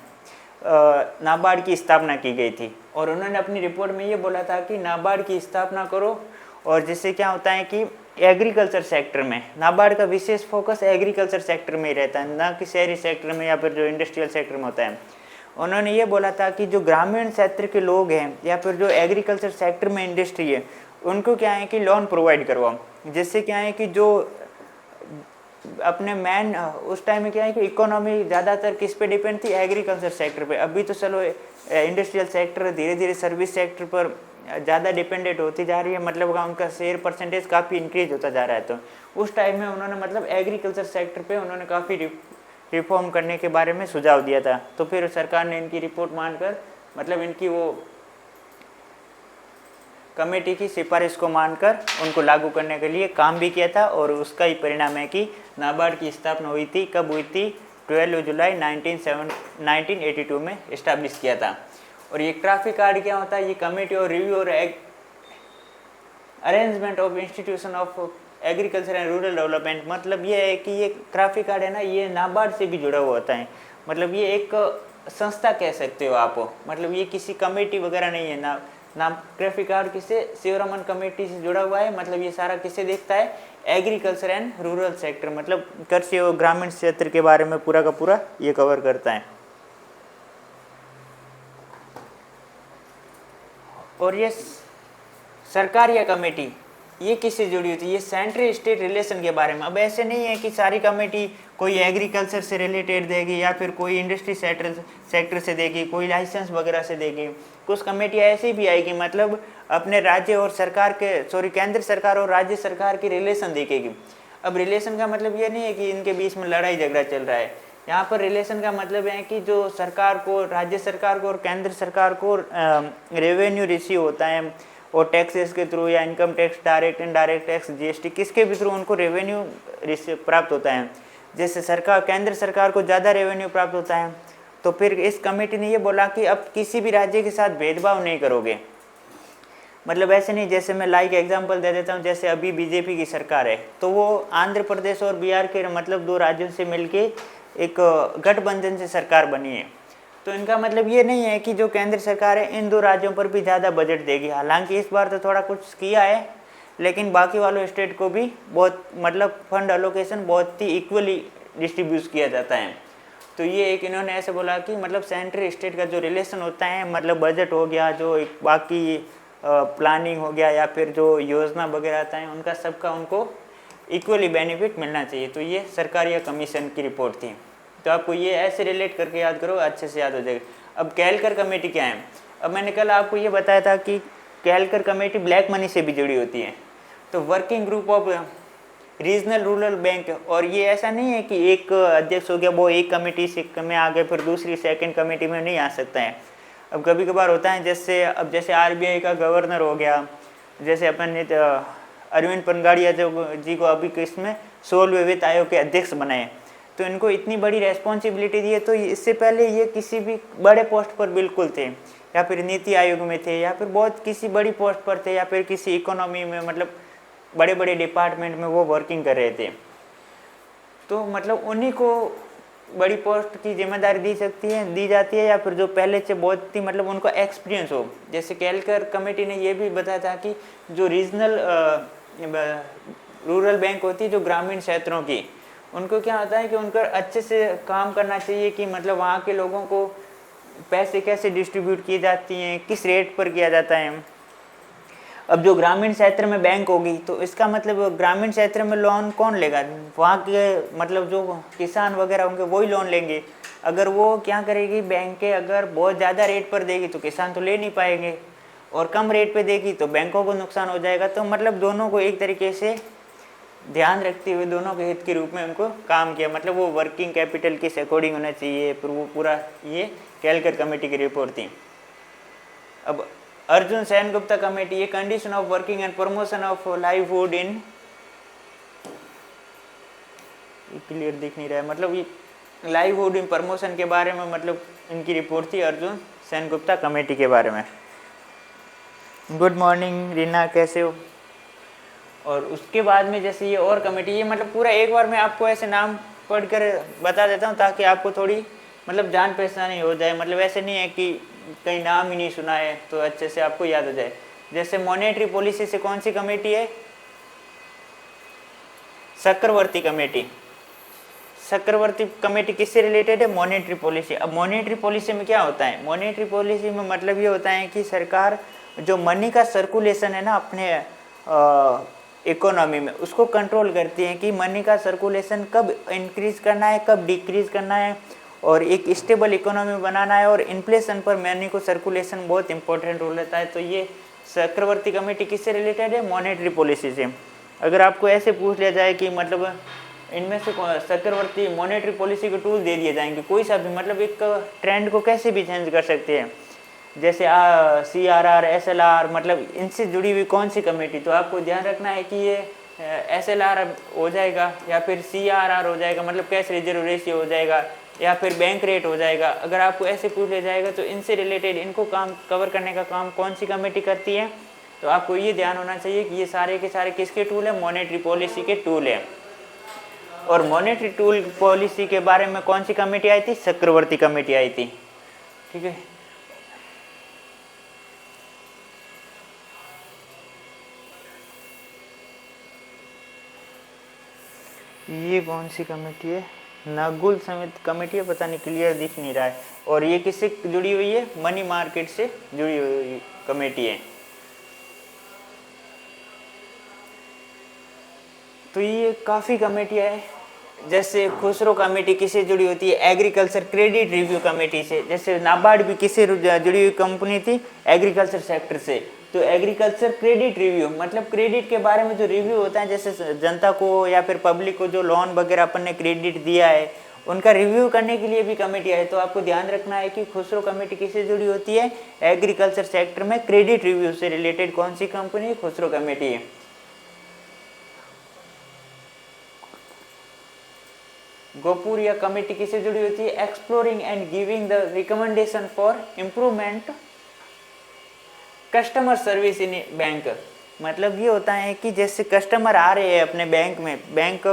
नाबार्ड की स्थापना की गई थी। और उन्होंने अपनी रिपोर्ट में ये बोला था कि नाबार्ड की स्थापना करो, और जिससे क्या होता है कि एग्रीकल्चर सेक्टर में नाबार्ड का विशेष फोकस एग्रीकल्चर सेक्टर में ही रहता है, ना कि शहरी सेक्टर में या फिर जो इंडस्ट्रियल सेक्टर में होता है। उन्होंने ये बोला था कि जो ग्रामीण क्षेत्र के लोग हैं या फिर जो एग्रीकल्चर सेक्टर में इंडस्ट्री है उनको क्या है कि लोन प्रोवाइड करवाओ, जिससे क्या है कि जो अपने उस टाइम में क्या है कि इकोनॉमी ज़्यादातर किस पे डिपेंड थी? एग्रीकल्चर सेक्टर पे। अभी तो चलो इंडस्ट्रियल सेक्टर धीरे धीरे सर्विस सेक्टर पर ज़्यादा डिपेंडेंट होती जा रही है, मतलब उनका शेयर परसेंटेज काफ़ी इंक्रीज होता जा रहा है। तो उस टाइम में उन्होंने मतलब एग्रीकल्चर सेक्टर पे उन्होंने काफ़ी रिफॉर्म करने के बारे में सुझाव दिया था। तो फिर सरकार ने इनकी रिपोर्ट मानकर मतलब इनकी वो कमेटी की सिफारिश को मानकर उनको लागू करने के लिए काम भी किया था। और उसका ही परिणाम है कि नाबार्ड की स्थापना हुई थी। कब हुई थी? 12 जुलाई 1982 में इस्टेब्लिश किया था। और ये ट्रैफिक कार्ड क्या होता है? ये कमेटी और रिव्यू और arrangement of institution of agriculture and rural development. मतलब ये है कि ये ट्रैफिक कार्ड है ना, ये नाबार्ड से भी जुड़ा हुआ होता है। मतलब ये एक संस्था कह सकते हो आप, मतलब ये किसी कमेटी वगैरह नहीं है ना। ट्रैफिक कार्ड किससे? शिवरमन कमेटी से जुड़ा हुआ है। मतलब ये सारा किससे देखता है? एग्रीकल्चर एंड रूरल सेक्टर, मतलब कृषि और ग्रामीण क्षेत्र के बारे में पूरा का पूरा ये कवर करता है। और ये सरकार या कमेटी ये किससे जुड़ी हुई थी? ये सेंट्रल स्टेट रिलेशन के बारे में। अब ऐसे नहीं है कि सारी कमेटी कोई एग्रीकल्चर से रिलेटेड देगी या फिर कोई इंडस्ट्री सेक्टर से देगी, कोई लाइसेंस वगैरह से देगी। कुछ कमेटी ऐसी भी आएगी मतलब अपने राज्य और सरकार के केंद्र सरकार और राज्य सरकार की रिलेशन देखेगी। अब रिलेशन का मतलब ये नहीं है कि इनके बीच में लड़ाई झगड़ा चल रहा है। यहाँ पर रिलेशन का मतलब है कि जो सरकार को, राज्य सरकार को और केंद्र सरकार को रेवेन्यू रिसीव होता है और टैक्सेस के थ्रू या income tax, direct indirect tax, GST, किसके भी थ्रू उनको रेवेन्यू प्राप्त होता है। जैसे केंद्र सरकार को ज़्यादा रेवेन्यू प्राप्त होता है, तो फिर इस कमेटी ने ये बोला कि अब किसी भी राज्य के साथ भेदभाव नहीं करोगे। मतलब ऐसे नहीं, जैसे मैं लाइक एग्जांपल दे देता हूँ, जैसे अभी बीजेपी की सरकार है तो वो आंध्र प्रदेश और बिहार के मतलब 2 राज्यों से मिलके एक गठबंधन से सरकार बनी है। तो इनका मतलब ये नहीं है कि जो केंद्र सरकार है इन 2 राज्यों पर भी ज़्यादा बजट देगी। हालांकि इस बार तो थोड़ा कुछ किया है, लेकिन बाकी वालों स्टेट को भी बहुत मतलब फंड एलोकेशन बहुत ही इक्वली डिस्ट्रीब्यूट किया जाता है। तो ये एक इन्होंने ऐसे बोला कि मतलब सेंट्रल स्टेट का जो रिलेशन होता है, मतलब बजट हो गया, जो एक बाकी प्लानिंग हो गया या फिर जो योजना वगैरह आता है, उनका सबका उनको इक्वली बेनिफिट मिलना चाहिए। तो ये सरकार या कमीशन की रिपोर्ट थी। तो आपको ये ऐसे रिलेट करके याद करो, अच्छे से याद हो जाएगा। अब केलकर कमेटी क्या है? अब मैंने कल आपको ये बताया था कि केलकर कमेटी ब्लैक मनी से भी जुड़ी होती है। तो working group of regional rural bank, और ये ऐसा नहीं है कि एक अध्यक्ष हो गया वो एक कमेटी से में आ गए फिर दूसरी सेकंड कमेटी में नहीं आ सकता है। अब कभी कभार होता है, जैसे आरबीआई का गवर्नर हो गया, जैसे अपन ने अरविंद पनगाड़िया जी को अभी किसमें 16वें वित्त आयोग के अध्यक्ष बनाए, तो इनको इतनी बड़ी रेस्पॉन्सिबिलिटी दी है। तो इससे पहले ये किसी भी बड़े पोस्ट पर बिल्कुल थे, या फिर नीति आयोग में थे, या फिर बहुत किसी बड़ी पोस्ट पर थे, या फिर किसी इकोनॉमी में, मतलब बड़े बड़े डिपार्टमेंट में वो वर्किंग कर रहे थे। तो मतलब उन्हीं को बड़ी पोस्ट की जिम्मेदारी दी जाती है, या फिर जो पहले से बहुत ही मतलब उनको एक्सपीरियंस हो। जैसे केलकर कमेटी ने ये भी बताया था कि जो रीजनल रूरल बैंक होती है, जो ग्रामीण क्षेत्रों की, उनको क्या होता है कि उनका अच्छे से काम करना चाहिए कि मतलब वहाँ के लोगों को पैसे कैसे डिस्ट्रीब्यूट किए जाती हैं, किस रेट पर किया जाता है। अब जो ग्रामीण क्षेत्र में बैंक होगी तो इसका मतलब ग्रामीण क्षेत्र में लोन कौन लेगा? वहाँ के मतलब जो किसान वगैरह होंगे वही लोन लेंगे। अगर वो क्या करेगी, बैंकें अगर बहुत ज़्यादा रेट पर देगी तो किसान तो ले नहीं पाएंगे, और कम रेट पे देगी तो बैंकों को नुकसान हो जाएगा। तो मतलब दोनों को एक तरीके से ध्यान रखते हुए दोनों के हित के रूप में उनको काम किया। मतलब वो वर्किंग कैपिटल के अकॉर्डिंग होना चाहिए, फिर वो पूरा ये केलकर कमेटी की रिपोर्ट थी। अब अर्जुन सेनगुप्ता कमेटी, ये condition of working and promotion of livelihood in, clear दिख नहीं रहा है, मतलब ये लाइवहुड इन प्रमोशन के बारे में मतलब इनकी रिपोर्ट थी अर्जुन सेनगुप्ता कमेटी के बारे में। गुड मॉर्निंग रीना, कैसे हो? और उसके बाद में जैसे ये और कमेटी, ये मतलब पूरा एक बार मैं आपको ऐसे नाम पढ़कर बता देता हूँ ताकि आपको थोड़ी मतलब जान पहचान ही हो जाए। मतलब ऐसे नहीं है कि कहीं नाम ही नहीं सुना है तो अच्छे से आपको याद हो जाए। जैसे मॉनेटरी पॉलिसी से कौन सी कमेटी है? चक्रवर्ती कमेटी। चक्रवर्ती कमेटी किससे रिलेटेड है? Monetary policy. अब मॉनेटरी पॉलिसी में क्या होता है? मॉनेटरी पॉलिसी में मतलब ये होता है कि सरकार जो मनी का सर्कुलेशन है ना अपने इकोनॉमी में, उसको कंट्रोल करती है कि मनी का सर्कुलेशन कब इंक्रीज करना है, कब डिक्रीज करना है, और एक स्टेबल इकोनॉमी बनाना है। और इन्फ्लेशन पर मनी को सर्कुलेशन बहुत इंपॉर्टेंट रोल रहता है। तो ये चक्रवर्ती कमेटी किससे रिलेटेड है? मॉनेटरी पॉलिसी से। अगर आपको ऐसे पूछ लिया जाए कि मतलब इनमें से चक्रवर्ती मॉनेटरी पॉलिसी के टूल दे दिए जाएंगे, कोई सा भी, मतलब एक ट्रेंड को कैसे भी चेंज कर सकते हैं, जैसे CRR, SLR, मतलब इनसे जुड़ी हुई कौन सी कमेटी, तो आपको ध्यान रखना है कि ये SLR हो जाएगा, या फिर CRR हो जाएगा, मतलब कैश रिजर्व रेशियो हो जाएगा, या फिर बैंक रेट हो जाएगा। अगर आपको ऐसे पूछ लिया जाएगा तो इनसे रिलेटेड इनको काम कवर करने का काम कौन सी कमेटी करती है, तो आपको ये ध्यान होना चाहिए कि ये सारे के सारे किसके टूल है? मॉनेटरी पॉलिसी के टूल है। और मॉनेटरी टूल पॉलिसी के बारे में कौन सी कमेटी आई थी? चक्रवर्ती कमेटी आई थी। ठीक है, ये कौन सी कमेटी है? नागुल समिति कमेटी है, पता नहीं, क्लियर दिख नहीं रहा है। और ये किससे जुड़ी हुई है? मनी मार्केट से जुड़ी हुई कमेटी है। तो ये काफ़ी कमेटियाँ है। जैसे खुसरो कमेटी किससे जुड़ी होती है? एग्रीकल्चर क्रेडिट रिव्यू कमेटी से। जैसे नाबार्ड भी किससे जुड़ी हुई कंपनी थी? एग्रीकल्चर सेक्टर से। तो एग्रीकल्चर क्रेडिट रिव्यू मतलब क्रेडिट के बारे में जो रिव्यू होता है, जैसे जनता को या फिर पब्लिक को जो लोन वगैरह अपन ने क्रेडिट दिया है उनका रिव्यू करने के लिए भी कमेटी है। तो आपको ध्यान रखना है कि खुसरो कमेटी किससे जुड़ी होती है? एग्रीकल्चर सेक्टर में क्रेडिट रिव्यू से रिलेटेड कौन सी कंपनी? खुसरो कमेटी है। गोपुरिया कमेटी किससे जुड़ी होती है? Exploring and giving the recommendation for improvement customer service in bank. मतलब ये होता है कि जैसे कस्टमर आ रहे हैं अपने बैंक में, बैंक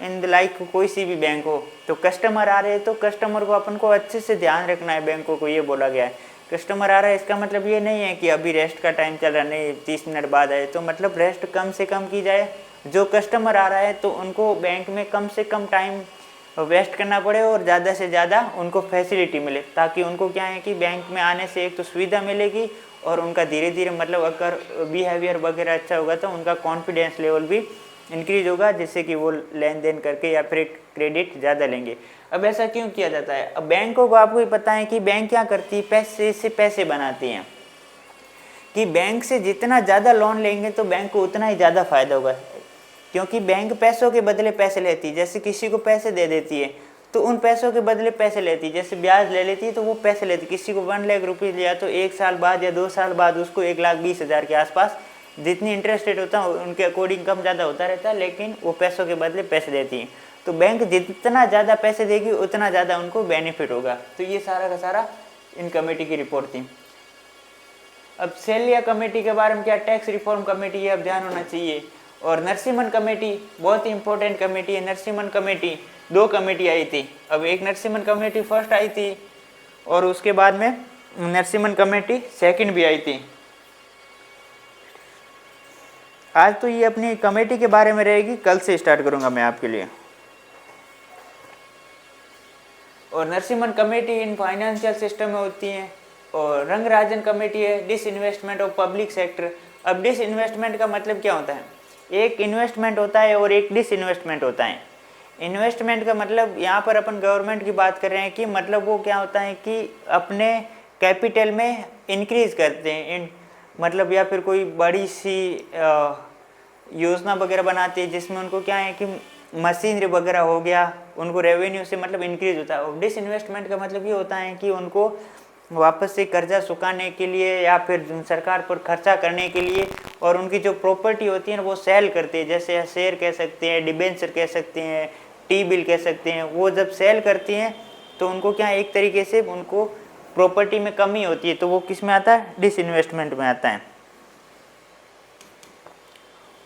इन द लाइक कोई सी भी बैंक हो, तो कस्टमर आ रहे हैं तो कस्टमर को अपन को अच्छे से ध्यान रखना है। बैंकों को ये बोला गया है कस्टमर आ रहा है, इसका मतलब ये नहीं है कि अभी रेस्ट का टाइम चल रहा, नहीं 30 मिनट बाद आए, तो मतलब रेस्ट कम से कम की जाए। जो कस्टमर आ रहा है तो उनको बैंक में कम से कम टाइम वेस्ट करना पड़े और ज़्यादा से ज़्यादा उनको फैसिलिटी मिले, ताकि उनको क्या है कि बैंक में आने से एक तो सुविधा मिलेगी और उनका धीरे धीरे मतलब अगर बिहेवियर वगैरह अच्छा होगा तो उनका कॉन्फिडेंस लेवल भी इंक्रीज होगा, जिससे कि वो लेन देन करके या फिर क्रेडिट ज़्यादा लेंगे। अब ऐसा क्यों किया जाता है? अब बैंकों को आपको ही पता है कि बैंक क्या करती है, पैसे से पैसे बनाती हैं, कि बैंक से जितना ज़्यादा लोन लेंगे तो बैंक को उतना ही ज़्यादा फायदा होगा, क्योंकि बैंक पैसों के बदले पैसे लेती है। जैसे किसी को पैसे दे देती है तो उन पैसों के बदले पैसे लेती है, जैसे ब्याज ले लेती है तो वो पैसे लेती है। किसी को 1 लाख रुपये लिया तो 1 साल बाद या 2 साल बाद उसको 1,20,000 के आसपास, जितनी इंटरेस्ट रेट होता है उनके अकॉर्डिंग कम ज़्यादा होता रहता है, लेकिन वो पैसों के बदले पैसे देती है। तो बैंक जितना ज़्यादा पैसे देगी उतना ज़्यादा उनको बेनिफिट होगा। तो ये सारा का सारा इन कमेटी की रिपोर्ट थी। अब सेलिया कमेटी के बारे में क्या, टैक्स रिफॉर्म कमेटी, ये अब ध्यान होना चाहिए। और नरसिम्हन कमेटी बहुत ही इंपॉर्टेंट कमेटी है। नरसिम्हन कमेटी 2 कमेटी आई थी। अब एक नरसिम्हन कमेटी फर्स्ट आई थी और उसके बाद में नरसिम्हन कमेटी सेकंड भी आई थी। आज तो ये अपनी कमेटी के बारे में रहेगी, कल से स्टार्ट करूंगा मैं आपके लिए। और Narasimhan committee in financial system में होती है। और रंगराजन कमेटी है डिसइन्वेस्टमेंट ऑफ पब्लिक सेक्टर। अब डिसइन्वेस्टमेंट का मतलब क्या होता है? एक इन्वेस्टमेंट होता है और एक डिसइन्वेस्टमेंट होता है। इन्वेस्टमेंट का मतलब यहाँ पर अपन गवर्नमेंट की बात कर रहे हैं कि मतलब वो क्या होता है कि अपने कैपिटल में इंक्रीज करते हैं, मतलब या फिर कोई बड़ी सी योजना वगैरह बनाती है जिसमें उनको क्या है कि मशीनरी वगैरह हो गया, उनको रेवेन्यू से मतलब इंक्रीज होता है। और डिसइन्वेस्टमेंट का मतलब ये होता है कि उनको वापस से कर्जा चुकाने के लिए या फिर सरकार पर खर्चा करने के लिए, और उनकी जो प्रॉपर्टी होती है ना वो सेल करते हैं, जैसे शेयर कह सकते हैं, डिबेंचर कह सकते हैं, टी बिल कह सकते हैं। वो जब सेल करती हैं तो उनको क्या एक तरीके से उनको प्रॉपर्टी में कमी होती है, तो वो किस में आता है? डिसइन्वेस्टमेंट में आता है।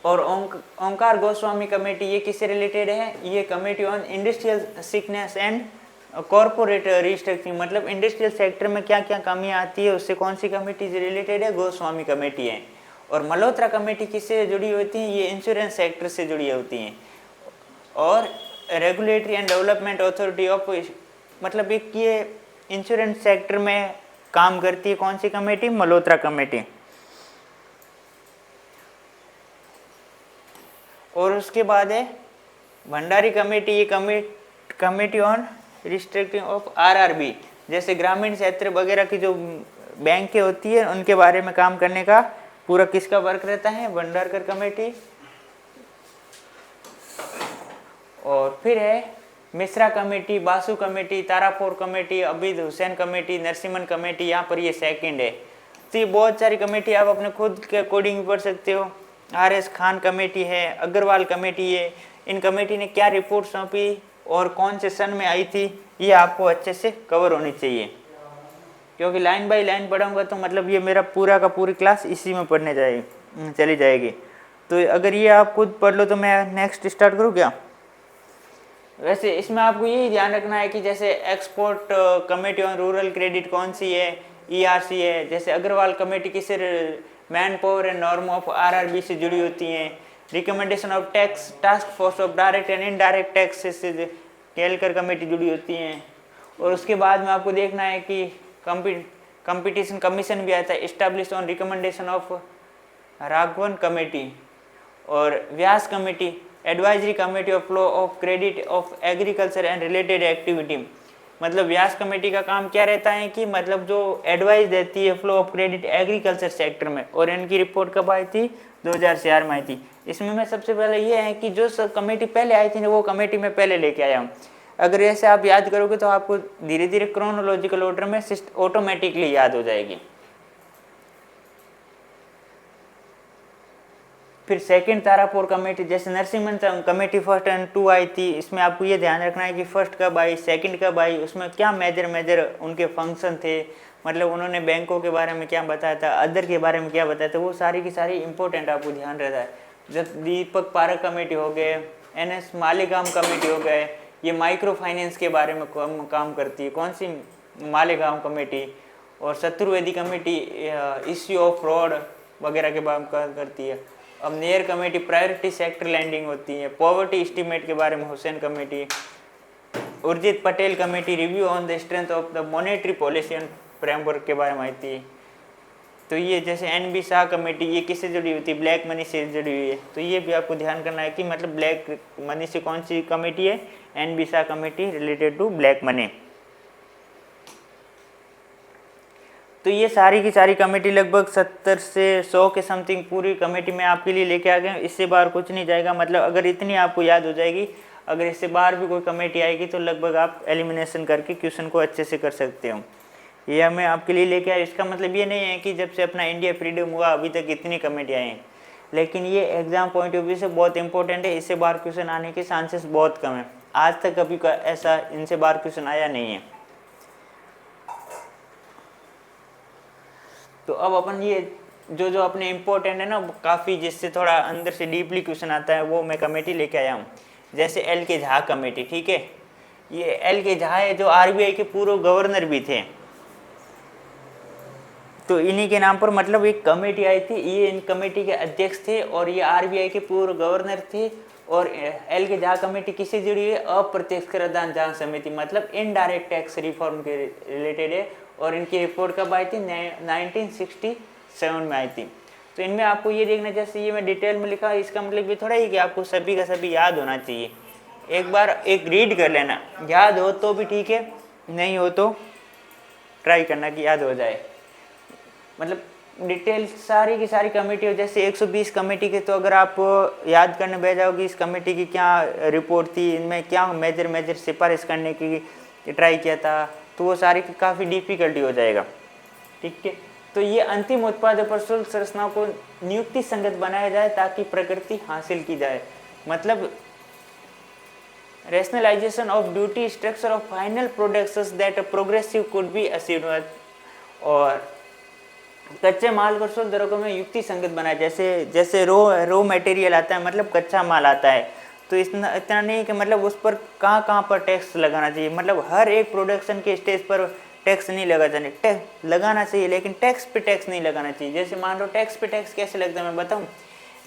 और ओंकार गोस्वामी कमेटी ये किससे रिलेटेड है? ये committee on industrial sickness and corporate restructuring, मतलब इंडस्ट्रियल सेक्टर में क्या क्या कमियां आती है उससे कौन सी कमेटी से रिलेटेड है? गोस्वामी कमेटी है। और मल्होत्रा कमेटी किससे जुड़ी होती है? ये इंश्योरेंस सेक्टर से जुड़ी होती हैं। और regulatory and development authority of, मतलब एक ये इंश्योरेंस सेक्टर में काम करती है कौन सी कमेटी? मल्होत्रा कमेटी। और उसके बाद है भंडारी कमेटी, ये committee on restricting of RRB, जैसे ग्रामीण क्षेत्र वगैरह की जो बैंकें होती है उनके बारे में काम करने का पूरा किसका वर्क रहता है? भंडारकर कमेटी। और फिर है Mishra committee, Basu committee, Tarapur committee, Abid Hussain committee, Narasimhan committee, यहाँ पर ये सेकंड है। तो ये बहुत सारी कमेटी आप अपने खुद के अकॉर्डिंग पढ़ सकते हो। RS खान कमेटी है, अग्रवाल कमेटी है। इन कमेटी ने क्या रिपोर्ट सौंपी और कौन से सन में आई थी, ये आपको अच्छे से कवर होनी चाहिए, क्योंकि लाइन बाय लाइन पढ़ाऊंगा तो मतलब ये मेरा पूरा का पूरी क्लास इसी में पढ़ने चली जाएगी। तो अगर ये आप खुद पढ़ लो तो मैं नेक्स्ट स्टार्ट करूँ क्या? वैसे इसमें आपको यही ध्यान रखना है कि जैसे export committee on rural credit कौन सी है? ERC है। जैसे अग्रवाल कमेटी किससे, man power and norm of RRB से जुड़ी होती हैं। Recommendation of tax task force of direct and indirect tax से केलकर कमेटी जुड़ी होती हैं। और उसके बाद में आपको देखना है कि कंपटीशन कमीशन भी आता है, establish on recommendation of Raghavan committee. और Vyas committee, advisory committee of flow of credit of agriculture and related activity, मतलब व्यास कमेटी का काम क्या रहता है कि मतलब जो एडवाइस देती है flow of credit agriculture sector में। और इनकी रिपोर्ट कब आई थी? 2004 में आई थी। इसमें मैं सबसे पहले ये है कि जो सब कमेटी पहले आई थी ना वो कमेटी में पहले लेके आया हूँ। अगर ऐसे आप याद करोगे तो आपको धीरे धीरे क्रोनोलॉजिकल ऑर्डर में ऑटोमेटिकली याद हो जाएगी। फिर सेकंड तारापुर कमेटी, जैसे नरसिम्हन कमेटी 1 और 2 आई थी, इसमें आपको ये ध्यान रखना है कि फर्स्ट कब आई, सेकंड कब आई, उसमें क्या मेजर उनके फंक्शन थे, मतलब उन्होंने बैंकों के बारे में क्या बताया था, अदर के बारे में क्या बताया था, वो सारी की सारी इंपॉर्टेंट आपको ध्यान रहता है। जब दीपक पारक कमेटी हो गए, NS मालेगाम कमेटी हो गए, ये माइक्रो फाइनेंस के बारे में काम करती है। कौन सी? मालेगाम कमेटी। और Chaturvedi committee issue of fraud वगैरह के बारे में करती है। अब near committee priority sector lending होती है। पॉवर्टी एस्टीमेट के बारे में Hussain committee. Urjit Patel committee review on the strength of the monetary policy and framework के बारे में आई थी। तो ये जैसे NB शाह कमेटी, ये किससे जुड़ी हुई थी? ब्लैक मनी से जुड़ी हुई है। तो ये भी आपको ध्यान करना है कि मतलब ब्लैक मनी से कौन सी कमेटी है? NB Shah committee related to black money. तो ये सारी की सारी कमेटी लगभग 70 से 100 के समथिंग पूरी कमेटी में आपके लिए लेके आ गए। इससे बाहर कुछ नहीं जाएगा। मतलब अगर इतनी आपको याद हो जाएगी, अगर इससे बाहर भी कोई कमेटी आएगी तो लगभग आप एलिमिनेशन करके क्वेश्चन को अच्छे से कर सकते हो। ये हमें आपके लिए लेके आए। इसका मतलब ये नहीं है कि जब से अपना इंडिया फ्रीडम हुआ अभी तक इतनी कमेटी आई हैं, लेकिन ये एग्जाम पॉइंट ऑफ व्यू से बहुत इंपॉर्टेंट है। इससे बाहर क्वेश्चन आने के चांसेस बहुत कम है। आज तक कभी ऐसा इनसे बाहर क्वेश्चन आया नहीं है। तो अब अपन ये जो अपने इम्पोर्टेंट है ना, काफ़ी जिससे थोड़ा अंदर से डीपली क्वेश्चन आता है, वो मैं कमेटी लेके आया हूँ। जैसे एल के झा कमेटी, ठीक है। ये एल के झा है जो RBI के पूर्व गवर्नर भी थे। तो इन्हीं के नाम पर मतलब एक कमेटी आई थी, ये इन कमेटी के अध्यक्ष थे और ये RBI के पूर्व गवर्नर थे। और एल के झा कमेटी किससे जुड़ी है? अप्रत्यक्ष कराधान जांच समिति, मतलब इनडायरेक्ट टैक्स रिफॉर्म के रिलेटेड है। और इनकी रिपोर्ट कब आई थी? 1967 में आई थी। तो इनमें आपको ये देखना, जैसे ये मैं डिटेल में लिखा, इसका मतलब ये थोड़ा ही कि आपको सभी का सभी याद होना चाहिए। एक बार एक रीड कर लेना, याद हो तो भी ठीक है, नहीं हो तो ट्राई करना कि याद हो जाए। मतलब डिटेल सारी की सारी कमेटी हो, जैसे 120 कमेटी के, तो अगर आप याद करने बैठ जाओगे इस कमेटी की क्या रिपोर्ट थी, इनमें क्या मेजर सिफारिश करने की ट्राई किया था, तो वो सारी की काफ़ी डिफिकल्टी हो जाएगा, ठीक है। तो ये अंतिम उत्पादों पर शुल्क संरचनाओं को नियुक्ति संगत बनाया जाए ताकि प्रकृति हासिल की जाए। मतलब rationalization of duty structure of final products that progressive could be achieved। और कच्चे माल को शुल्क दरों में युक्ति संगत बनाया, जैसे रो मटेरियल आता है, मतलब कच्चा माल आता है, तो इतना नहीं कि मतलब उस पर कहाँ पर टैक्स लगाना चाहिए। मतलब हर एक प्रोडक्शन के स्टेज पर टैक्स नहीं लगाना चाहिए, लेकिन टैक्स पे टैक्स नहीं लगाना चाहिए। जैसे मान लो टैक्स पे टैक्स कैसे लगता है मैं बताऊँ।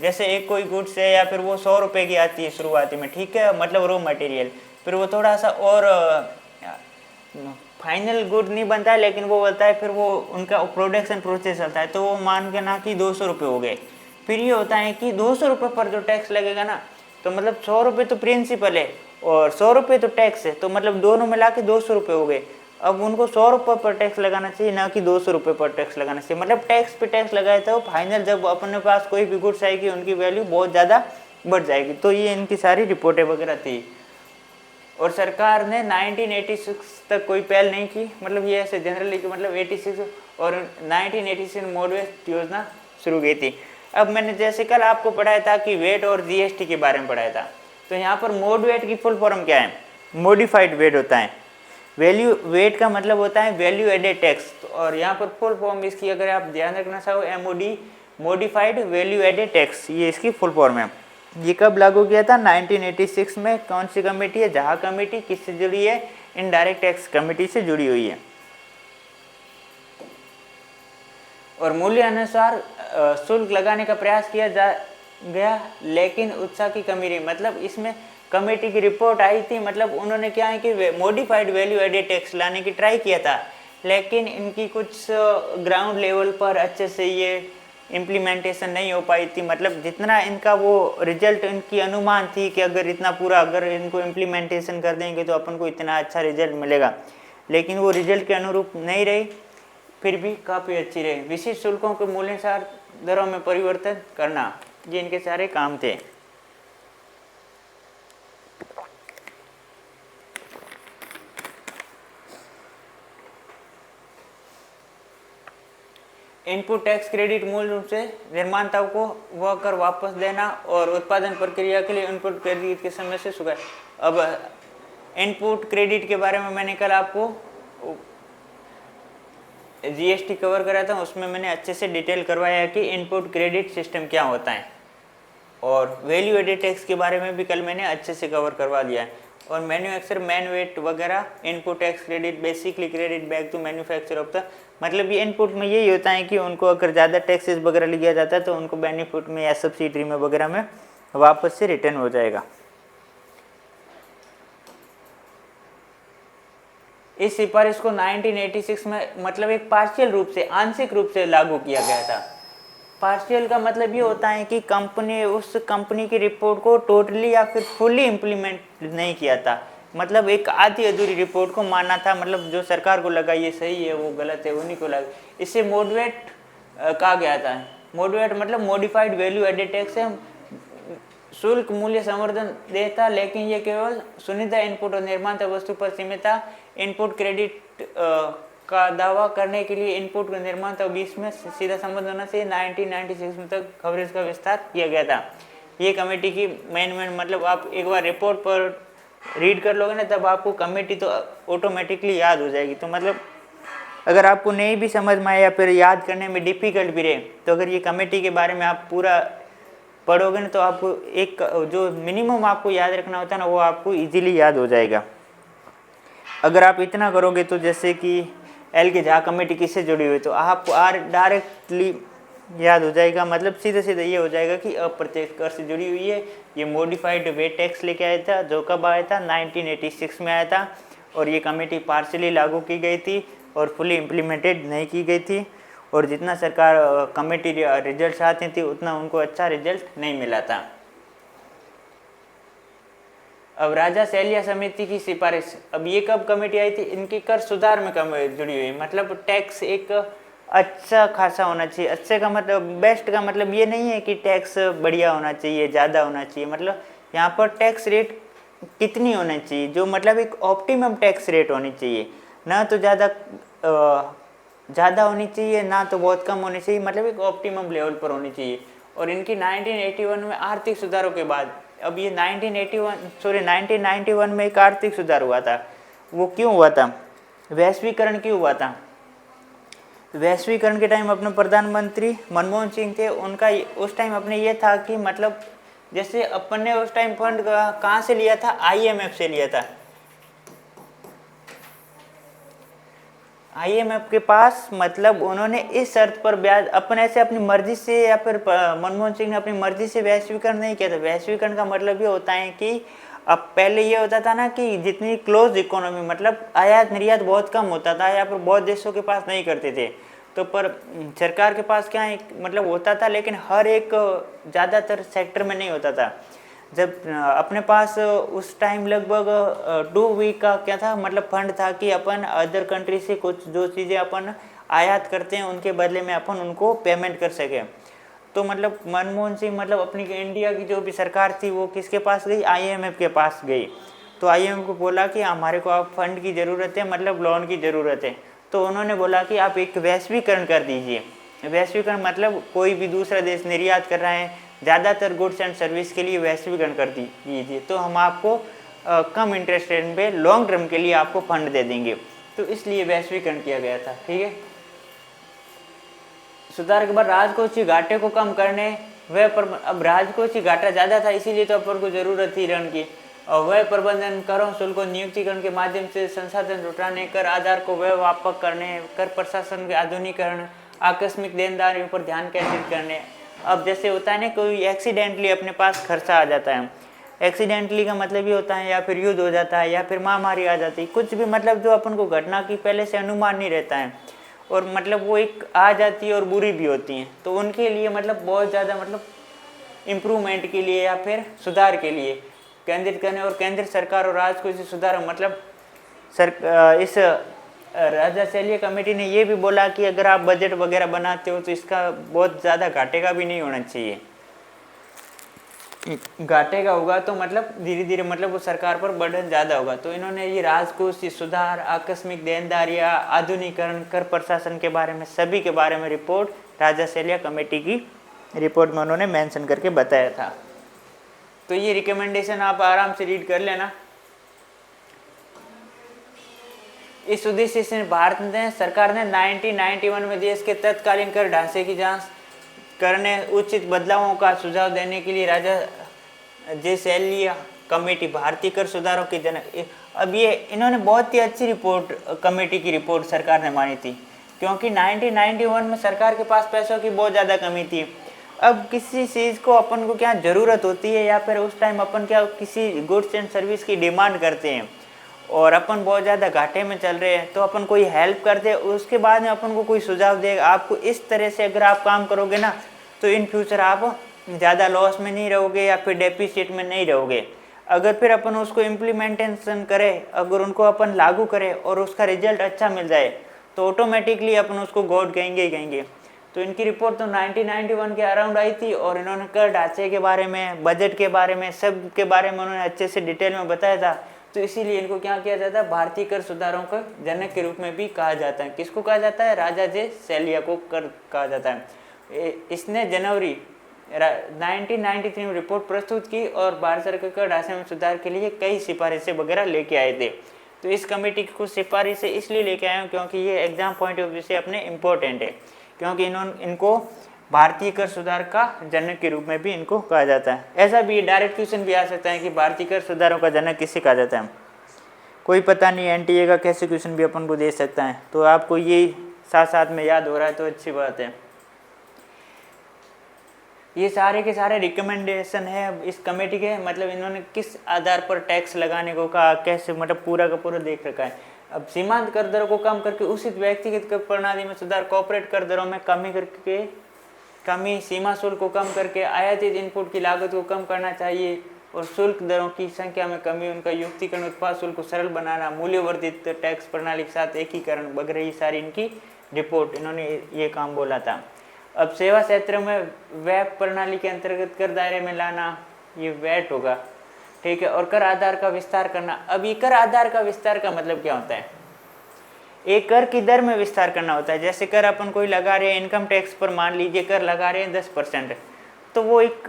जैसे एक कोई गुड्स है या फिर वो 100 रुपये की आती है शुरुआती में, ठीक है, मतलब रो मटेरियल, फिर वो थोड़ा सा और फाइनल गुड नहीं बनता है, लेकिन वो बनता है, फिर वो उनका प्रोडक्शन प्रोसेस चलता है, तो वो मान के ना कि 200 रुपये हो गए। फिर ये होता है कि 200 रुपये पर जो टैक्स लगेगा ना, तो मतलब 100 रुपये तो प्रिंसिपल है और 100 रुपये तो टैक्स है, तो मतलब दोनों मिला के 200 रुपये हो गए। अब उनको 100 रुपये पर टैक्स लगाना चाहिए, ना कि 200 रुपये पर टैक्स लगाना चाहिए। मतलब टैक्स पे टैक्स लगाए तो फाइनल जब अपने पास कोई भी गुड्स आएगी उनकी वैल्यू बहुत ज़्यादा बढ़ जाएगी। तो ये इनकी सारी रिपोर्टें वगैरह थी। और सरकार ने 1986 तक कोई पहल नहीं की, मतलब ये ऐसे जनरली कि मतलब 86 और 1986 में मोड वेट योजना शुरू की थी। अब मैंने जैसे कल आपको पढ़ाया था कि वेट और GST के बारे में पढ़ाया था, तो यहाँ पर मोड वेट की फुल फॉर्म क्या है? मॉडिफाइड वेट होता है। वैल्यू वेट का मतलब होता है वैल्यू एडेड टैक्स, और यहाँ पर फुल फॉर्म इसकी अगर आप ध्यान रखना चाहो, MOD, modified value added tax, ये इसकी फुल फॉर्म है। ये कब लागू किया था? 1986 में। कौन सी कमेटी है? जहाँ कमेटी किससे जुड़ी है? इनडायरेक्ट टैक्स कमेटी से जुड़ी हुई है। और मूल्य अनुसार शुल्क लगाने का प्रयास किया गया, लेकिन उत्साह की कमी रही। मतलब इसमें कमेटी की रिपोर्ट आई थी, मतलब उन्होंने क्या है कि मॉडिफाइड वैल्यू एडेड टैक्स लाने की ट्राई किया था, लेकिन इनकी कुछ ग्राउंड लेवल पर अच्छे से ये इम्प्लीमेंटेशन नहीं हो पाई थी। मतलब जितना इनका वो रिजल्ट, इनकी अनुमान थी कि अगर इतना पूरा अगर इनको इम्प्लीमेंटेशन कर देंगे तो अपन को इतना अच्छा रिजल्ट मिलेगा, लेकिन वो रिजल्ट के अनुरूप नहीं रही, फिर भी काफ़ी अच्छी रही। विशिष्ट शुल्कों के मूल्यानुसार दरों में परिवर्तन करना, ये इनके सारे काम थे। इनपुट टैक्स क्रेडिट मूल रूप से निर्माताओं को वह कर वापस देना और उत्पादन प्रक्रिया के लिए इनपुट क्रेडिट के समय से सुधार। अब इनपुट क्रेडिट के बारे में मैंने कल आपको GST कवर करा था, उसमें मैंने अच्छे से डिटेल करवाया है कि इनपुट क्रेडिट सिस्टम क्या होता है। और वैल्यू एडेड टैक्स के बारे में भी कल मैंने अच्छे से कवर करवा दिया है। और मैन्युफैक्चर मैन वेट वगैरह, input tax credit basically credit back to manufacture of the, मतलब ये इनपुट में यही होता है कि उनको अगर ज़्यादा टैक्सेस वगैरह लिया जाता है तो उनको बेनिफिट में या सब्सिडी में वगैरह में वापस से रिटर्न हो जाएगा। इस सिफारिश को 1986 में मतलब एक पार्शियल रूप से, आंशिक रूप से लागू किया गया था। पार्शियल का मतलब ये होता है कि कंपनी, उस कंपनी की रिपोर्ट को टोटली या फिर फुली इम्प्लीमेंट नहीं किया था, मतलब एक आधी अधूरी रिपोर्ट को माना था, मतलब जो सरकार को लगा ये सही है वो गलत है उन्हीं को लगा। इसे मॉडरेट कहा गया था। मॉडरेट मतलब मॉडिफाइड वैल्यू एडेड टैक्स है, शुल्क मूल्य संवर्धन देता, लेकिन ये केवल सुनिश्चित इनपुट और निर्माता वस्तु पर सीमित था। इनपुट क्रेडिट का दावा करने के लिए इनपुट और निर्माता के बीच में सीधा संबंध होना चाहिए। 1996 में तक कवरेज का विस्तार किया गया था। ये कमेटी की मेन मतलब आप एक बार रिपोर्ट पर रीड कर लोगे ना, तब आपको कमेटी तो ऑटोमेटिकली याद हो जाएगी। तो मतलब अगर आपको नहीं भी समझ में आए या फिर याद करने में डिफ़िकल्ट भी रहे, तो अगर ये कमेटी के बारे में आप पूरा पढ़ोगे ना, तो आपको एक जो मिनिमम आपको याद रखना होता है ना, वो आपको इजीली याद हो जाएगा। अगर आप इतना करोगे तो जैसे कि एल के झा कमेटी किससे जुड़ी हुई, तो आपको डायरेक्टली याद हो जाएगा, मतलब सीधे सीधे ये हो जाएगा कि अप्रत्यक्ष कर से जुड़ी हुई है। ये मॉडिफाइड वेट टैक्स लेके आया था, जो कब आया था 1986 में आया था, और ये कमेटी पार्शियली लागू की गई थी और फुली इम्प्लीमेंटेड नहीं की गई थी। और जितना सरकार कमेटी रिजल्ट चाहती थी उतना उनको अच्छा रिजल्ट नहीं मिला था। अब राजा सैलिया समिति की सिफारिश, अब ये कब कमेटी आई थी, इनकी कर सुधार में जुड़ी हुई, मतलब टैक्स एक अच्छा खासा होना चाहिए। अच्छे का मतलब, बेस्ट का मतलब ये नहीं है कि टैक्स बढ़िया होना चाहिए, ज़्यादा होना चाहिए, मतलब यहाँ पर टैक्स रेट कितनी होनी चाहिए, जो मतलब एक ऑप्टिमम टैक्स रेट होनी चाहिए, ना तो ज़्यादा होनी चाहिए ना तो बहुत कम होनी चाहिए, मतलब एक ऑप्टिमम लेवल पर होनी चाहिए। और इनकी 1981 में आर्थिक सुधारों के बाद, अब ये 1991 में एक आर्थिक सुधार हुआ था। वो क्यों हुआ था, वैश्वीकरण क्यों हुआ था। वैश्वीकरण के टाइम अपने प्रधानमंत्री मनमोहन सिंह थे, उनका उस टाइम अपने ये था कि मतलब जैसे अपन ने उस टाइम फंड कहाँ से लिया था, IMF से लिया था। IMF के पास, मतलब उन्होंने इस शर्त पर ब्याज अपने से अपनी मर्जी से, या फिर मनमोहन सिंह ने अपनी मर्जी से वैश्वीकरण नहीं किया था। वैश्वीकरण का मतलब ये होता है कि अब पहले ये होता था ना कि जितनी क्लोज इकोनॉमी, मतलब आयात निर्यात बहुत कम होता था, या फिर बहुत देशों के पास नहीं करते थे, तो पर सरकार के पास क्या मतलब होता था, लेकिन हर एक ज़्यादातर सेक्टर में नहीं होता था। जब अपने पास उस टाइम लगभग 2 वीक का क्या था, मतलब फंड था कि अपन अदर कंट्री से कुछ जो चीज़ें अपन आयात करते हैं उनके बदले में अपन उनको पेमेंट कर सकें। तो मतलब मनमोहन सिंह, मतलब अपनी इंडिया की जो भी सरकार थी वो किसके पास गई, IMF के पास गई। तो IMF को बोला कि हमारे को आप फंड की ज़रूरत है, मतलब लोन की ज़रूरत है। तो उन्होंने बोला कि आप एक वैश्वीकरण कर दीजिए। वैश्वीकरण मतलब कोई भी दूसरा देश निर्यात कर रहा है ज़्यादातर गुड्स एंड सर्विस के लिए वैश्वीकरण कर दीजिए, तो हम आपको कम इंटरेस्ट रेट पे लॉन्ग टर्म के लिए आपको फंड दे देंगे। तो इसलिए वैश्वीकरण किया गया था। ठीक है। सुधार के बाद राजकोषीय घाटे को कम करने अब राजकोषीय घाटा ज़्यादा था, इसीलिए तो अपन को ज़रूरत थी ऋण की। और व्यय प्रबंधन, करों शुल्कों नियुक्तिकरण के माध्यम से संसाधन जुटाने, कर आधार को व्यय व्यापक करने, कर प्रशासन के आधुनिकीकरण, आकस्मिक देनदारियों पर ध्यान केंद्रित करने। अब जैसे होता है ना, कोई एक्सीडेंटली अपने पास खर्चा आ जाता है, एक्सीडेंटली का मतलब ये होता है या फिर युद्ध हो जाता है या फिर महामारी आ जाती है, कुछ भी मतलब जो अपन को घटना की पहले से अनुमान नहीं रहता है, और मतलब वो एक आ जाती है और बुरी भी होती हैं, तो उनके लिए मतलब बहुत ज़्यादा मतलब इम्प्रूवमेंट के लिए या फिर सुधार के लिए केंद्रित करने। और केंद्र सरकार और राजकोषीय सुधार, मतलब इस राजा सैलिया कमेटी ने ये भी बोला कि अगर आप बजट वगैरह बनाते हो तो इसका बहुत ज़्यादा घाटे का भी नहीं होना चाहिए। घाटे का होगा तो मतलब धीरे धीरे मतलब वो सरकार पर बर्डन ज़्यादा होगा। तो इन्होंने ये राजकोषीय सुधार, आकस्मिक देनदारियाँ, आधुनिकीकरण, कर प्रशासन के बारे में, सभी के बारे में रिपोर्ट राजा सैलिया कमेटी की रिपोर्ट में उन्होंने मेंशन करके बताया था। तो ये रिकमेंडेशन आप आराम से रीड कर लेना। इस उद्देश्य से भारत सरकार ने 1991 में देश के तत्कालीन कर ढांचे की जांच करने, उचित बदलावों का सुझाव देने के लिए राजा जे सैलिया कमेटी भारतीय कर सुधारों के जनक। अब ये इन्होंने बहुत ही अच्छी रिपोर्ट, कमेटी की रिपोर्ट सरकार ने मानी थी, क्योंकि 1991 में सरकार के पास पैसों की बहुत ज़्यादा कमी थी। अब किसी चीज़ को अपन को क्या ज़रूरत होती है, या फिर उस टाइम अपन क्या किसी गुड्स एंड सर्विस की डिमांड करते हैं, और अपन बहुत ज़्यादा घाटे में चल रहे हैं, तो अपन कोई हेल्प कर दे, उसके बाद में अपन को कोई सुझाव देगा आपको, इस तरह से अगर आप काम करोगे ना तो इन फ्यूचर आप ज़्यादा लॉस में नहीं रहोगे या फिर डेफिसिट में नहीं रहोगे। अगर फिर अपन उसको इम्प्लीमेंटेशन करें, अगर उनको अपन लागू करें और उसका रिजल्ट अच्छा मिल जाए तो ऑटोमेटिकली अपन उसको गॉड कहेंगे ही कहेंगे। तो इनकी रिपोर्ट तो 1991 के अराउंड आई थी और इन्होंने कर ढांचे के बारे में, बजट के बारे में, सब के बारे में उन्होंने अच्छे से डिटेल में बताया था। तो इसीलिए इनको क्या किया जाता है, भारतीय कर सुधारों का जनक के रूप में भी कहा जाता है। किसको कहा जाता है? राजा जे सैलिया को कर कहा जाता है। इसने जनवरी 1993 में रिपोर्ट प्रस्तुत की और भारत सरकार कर ढांचे में सुधार के लिए कई सिफारिशें वगैरह लेके आए थे। तो इस कमेटी की कुछ सिफारिशें इसलिए लेके आए हूँ क्योंकि ये एग्जाम पॉइंट ऑफ व्यू से अपने इम्पोर्टेंट है, क्योंकि इनको भारतीय कर सुधार का जनक के रूप में भी इनको कहा जाता है। ऐसा भी डायरेक्ट क्वेश्चन भी आ सकता है कि भारतीय कर सुधारों का जनक किसे कहा जाता है, कोई पता नहीं, एनटीए का कैसे क्वेश्चन भी अपन को दे सकता है। तो आपको ये साथ साथ में याद हो रहा है तो अच्छी बात है। ये सारे के सारे रिकमेंडेशन है इस कमेटी के, मतलब इन्होंने किस आधार पर टैक्स लगाने को कहा, कैसे, मतलब पूरा का पूरा देख रखा है। अब सीमांत कर दरों को कम करके उचित व्यक्तिगत कर प्रणाली में सुधार, कॉर्पोरेट कर दरों में कमी, सीमा शुल्क को कम करके आयातित इनपुट की लागत को कम करना चाहिए और शुल्क दरों की संख्या में कमी, उनका युक्तिकरण, उत्पाद शुल्क को सरल बनाना, मूल्यवर्धित टैक्स प्रणाली के साथ एकीकरण वगैरह, ये सारी इनकी रिपोर्ट, इन्होंने ये काम बोला था। अब सेवा क्षेत्र में वैट प्रणाली के अंतर्गत कर दायरे में लाना, ये वैट होगा, ठीक है। और कर आधार का विस्तार करना। अब ये कर आधार का विस्तार का मतलब क्या होता है? एक कर की दर में विस्तार करना होता है। जैसे कर अपन कोई लगा रहे हैं इनकम टैक्स पर, मान लीजिए कर लगा रहे हैं 10%, तो वो एक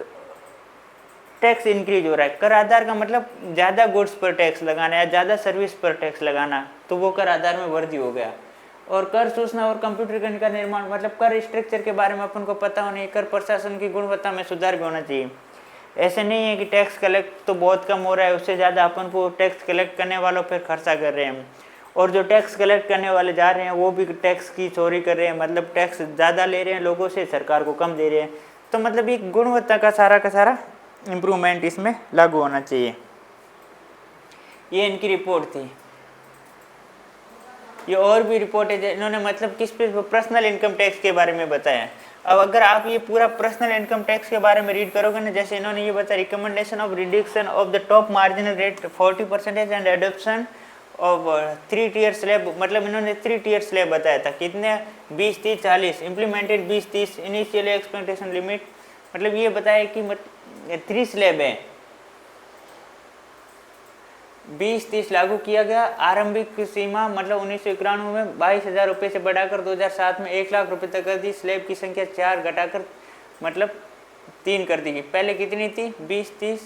टैक्स इंक्रीज हो रहा है। कर आधार का मतलब ज़्यादा गुड्स पर टैक्स लगाना या ज़्यादा सर्विस पर टैक्स लगाना, तो वो कर आधार में वृद्धि हो गया। और कर सूचना और कंप्यूटरीकरण का निर्माण, मतलब कर स्ट्रक्चर के बारे में अपन को पता होना, कर प्रशासन की गुणवत्ता में सुधार भी होना चाहिए। ऐसे नहीं है कि टैक्स कलेक्ट तो बहुत कम हो रहा है, उससे ज़्यादा अपन को टैक्स कलेक्ट करने वालों पर खर्चा कर रहे हैं, और जो टैक्स कलेक्ट करने वाले जा रहे हैं वो भी टैक्स की चोरी कर रहे हैं, मतलब टैक्स ज़्यादा ले रहे हैं लोगों से, सरकार को कम दे रहे हैं। तो मतलब एक गुणवत्ता का सारा इम्प्रूवमेंट इसमें लागू होना चाहिए। ये इनकी रिपोर्ट थी। ये और भी रिपोर्ट है, इन्होंने मतलब किस पे, पर्सनल इनकम टैक्स के बारे में बताया। अब अगर आप ये पूरा पर्सनल इनकम टैक्स के बारे में रीड करोगे ना, जैसे इन्होंने ये बताया, recommendation of reduction of the top marginal rate 40% and adoption of 3 tier slab, मतलब इन्होंने 3 टियर स्लैब बताया था। कितने? 20, 30, 40, इम्प्लीमेंटेड 20, 30, इनिशियल एक्सपेक्टेशन लिमिट, मतलब ये बताया कि 3 स्लैब है, 20, 30 लागू किया गया। आरंभिक सीमा मतलब 1991 में 22,000 रुपये से बढ़ाकर 2007 में 1 लाख रुपये तक कर दी। स्लैब की संख्या 4 घटाकर मतलब 3 कर दी गई। पहले कितनी थी? 20, 30,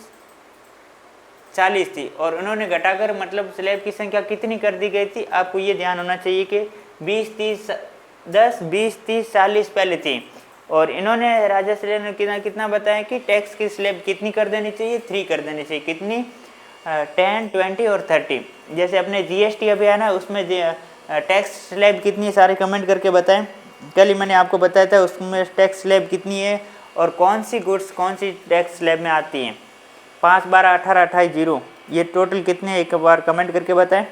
40 थी, और उन्होंने घटाकर मतलब स्लैब की संख्या कितनी कर दी गई थी? आपको ये ध्यान होना चाहिए कि 20, 30, 10, 20, 30, 40 पहले थी, और इन्होंने राजा सैलिया ने कितना बताया कि टैक्स की स्लैब कितनी कर देनी चाहिए? 3 कर देनी चाहिए। कितनी? 10, 20 और 30। जैसे अपने जीएसटी अभी है ना, उसमें टैक्स स्लैब कितनी है सारे कमेंट करके बताएं। कल ही मैंने आपको बताया था उसमें टैक्स स्लैब कितनी है और कौन सी गुड्स कौन सी टैक्स स्लैब में आती हैं। 5, 12, 18, 28, 0, ये टोटल कितने, एक बार कमेंट करके बताएं।